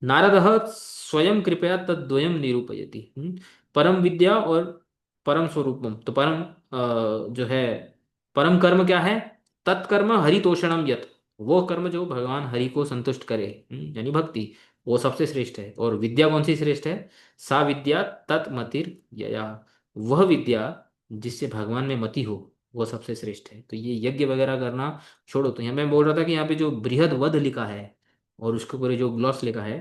नारद स्वयं कृपया तद्वयम निरूपयति। परम विद्या और परम स्वरूपम, तो परम जो है परम कर्म क्या है, तत्कर्म हरितोषणम यत, वो कर्म जो भगवान हरि को संतुष्ट करे, यानी भक्ति, वो सबसे श्रेष्ठ है। और विद्या कौन सी श्रेष्ठ है, सा विद्या तत्मतिर यया, वह विद्या जिससे भगवान में मति हो, वो सबसे श्रेष्ठ है। तो ये यज्ञ वगैरह करना छोड़ो। तो यहाँ मैं बोल रहा था कि यहाँ पे जो बृहद वध लिखा है और उसके ऊपर जो ग्लॉस लिखा है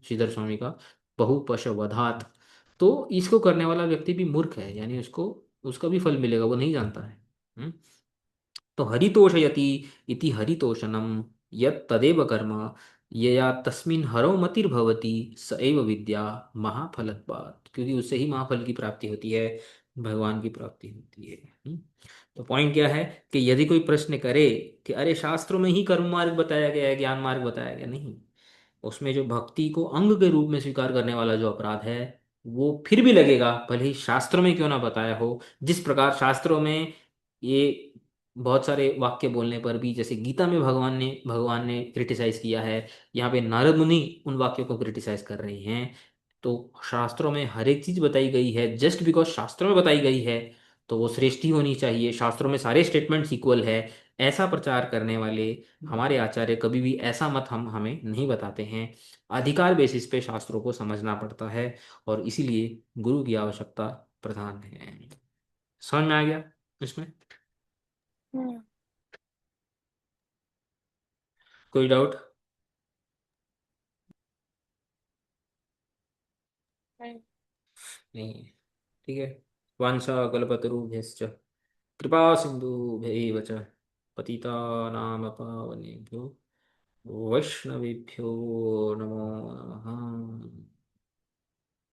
श्रीधर स्वामी का, बहुपशवधात, तो इसको करने वाला व्यक्ति भी मूर्ख है, यानी उसको उसका भी फल मिलेगा, वो नहीं जानता है। हम्म? तो हरितोषयति इति हरितोषणम यत् तदेव कर्म यया तस्मिन् हरौ मतिर्भवति स एव विद्या महाफलत्वात्, क्योंकि उससे ही महाफल की प्राप्ति होती है, भगवान की प्राप्ति होती है। तो पॉइंट क्या है कि यदि कोई प्रश्न करे कि अरे शास्त्रों में ही कर्म मार्ग बताया गया है, ज्ञान मार्ग बताया गया, नहीं, उसमें जो भक्ति को अंग के रूप में स्वीकार करने वाला जो अपराध है वो फिर भी लगेगा, भले ही शास्त्रों में क्यों ना बताया हो। जिस प्रकार शास्त्रों में ये बहुत सारे वाक्य बोलने पर भी, जैसे गीता में भगवान ने क्रिटिसाइज किया है, यहाँ पे नारद मुनि उन वाक्यों को क्रिटिसाइज कर रहे हैं। तो शास्त्रों में हर एक चीज बताई गई है, जस्ट बिकॉज शास्त्रों में बताई गई है तो वो श्रेष्ठ ही होनी चाहिए, शास्त्रों में सारे स्टेटमेंट्स इक्वल है, ऐसा प्रचार करने वाले हमारे आचार्य कभी भी ऐसा मत हम हमें नहीं बताते हैं। अधिकार बेसिस पे शास्त्रों को समझना पड़ता है और इसीलिए गुरु की आवश्यकता प्रधान है। समझ में आ गया इसमें हम्म। कोई डाउट? नहीं। नहीं है। ठीक है। वांछा कल्पतरुभ्यश्च कृपा सिन्धुभ्यैव च पतितानां पावनेभ्यो वैष्णवेभ्यो नमो नमः।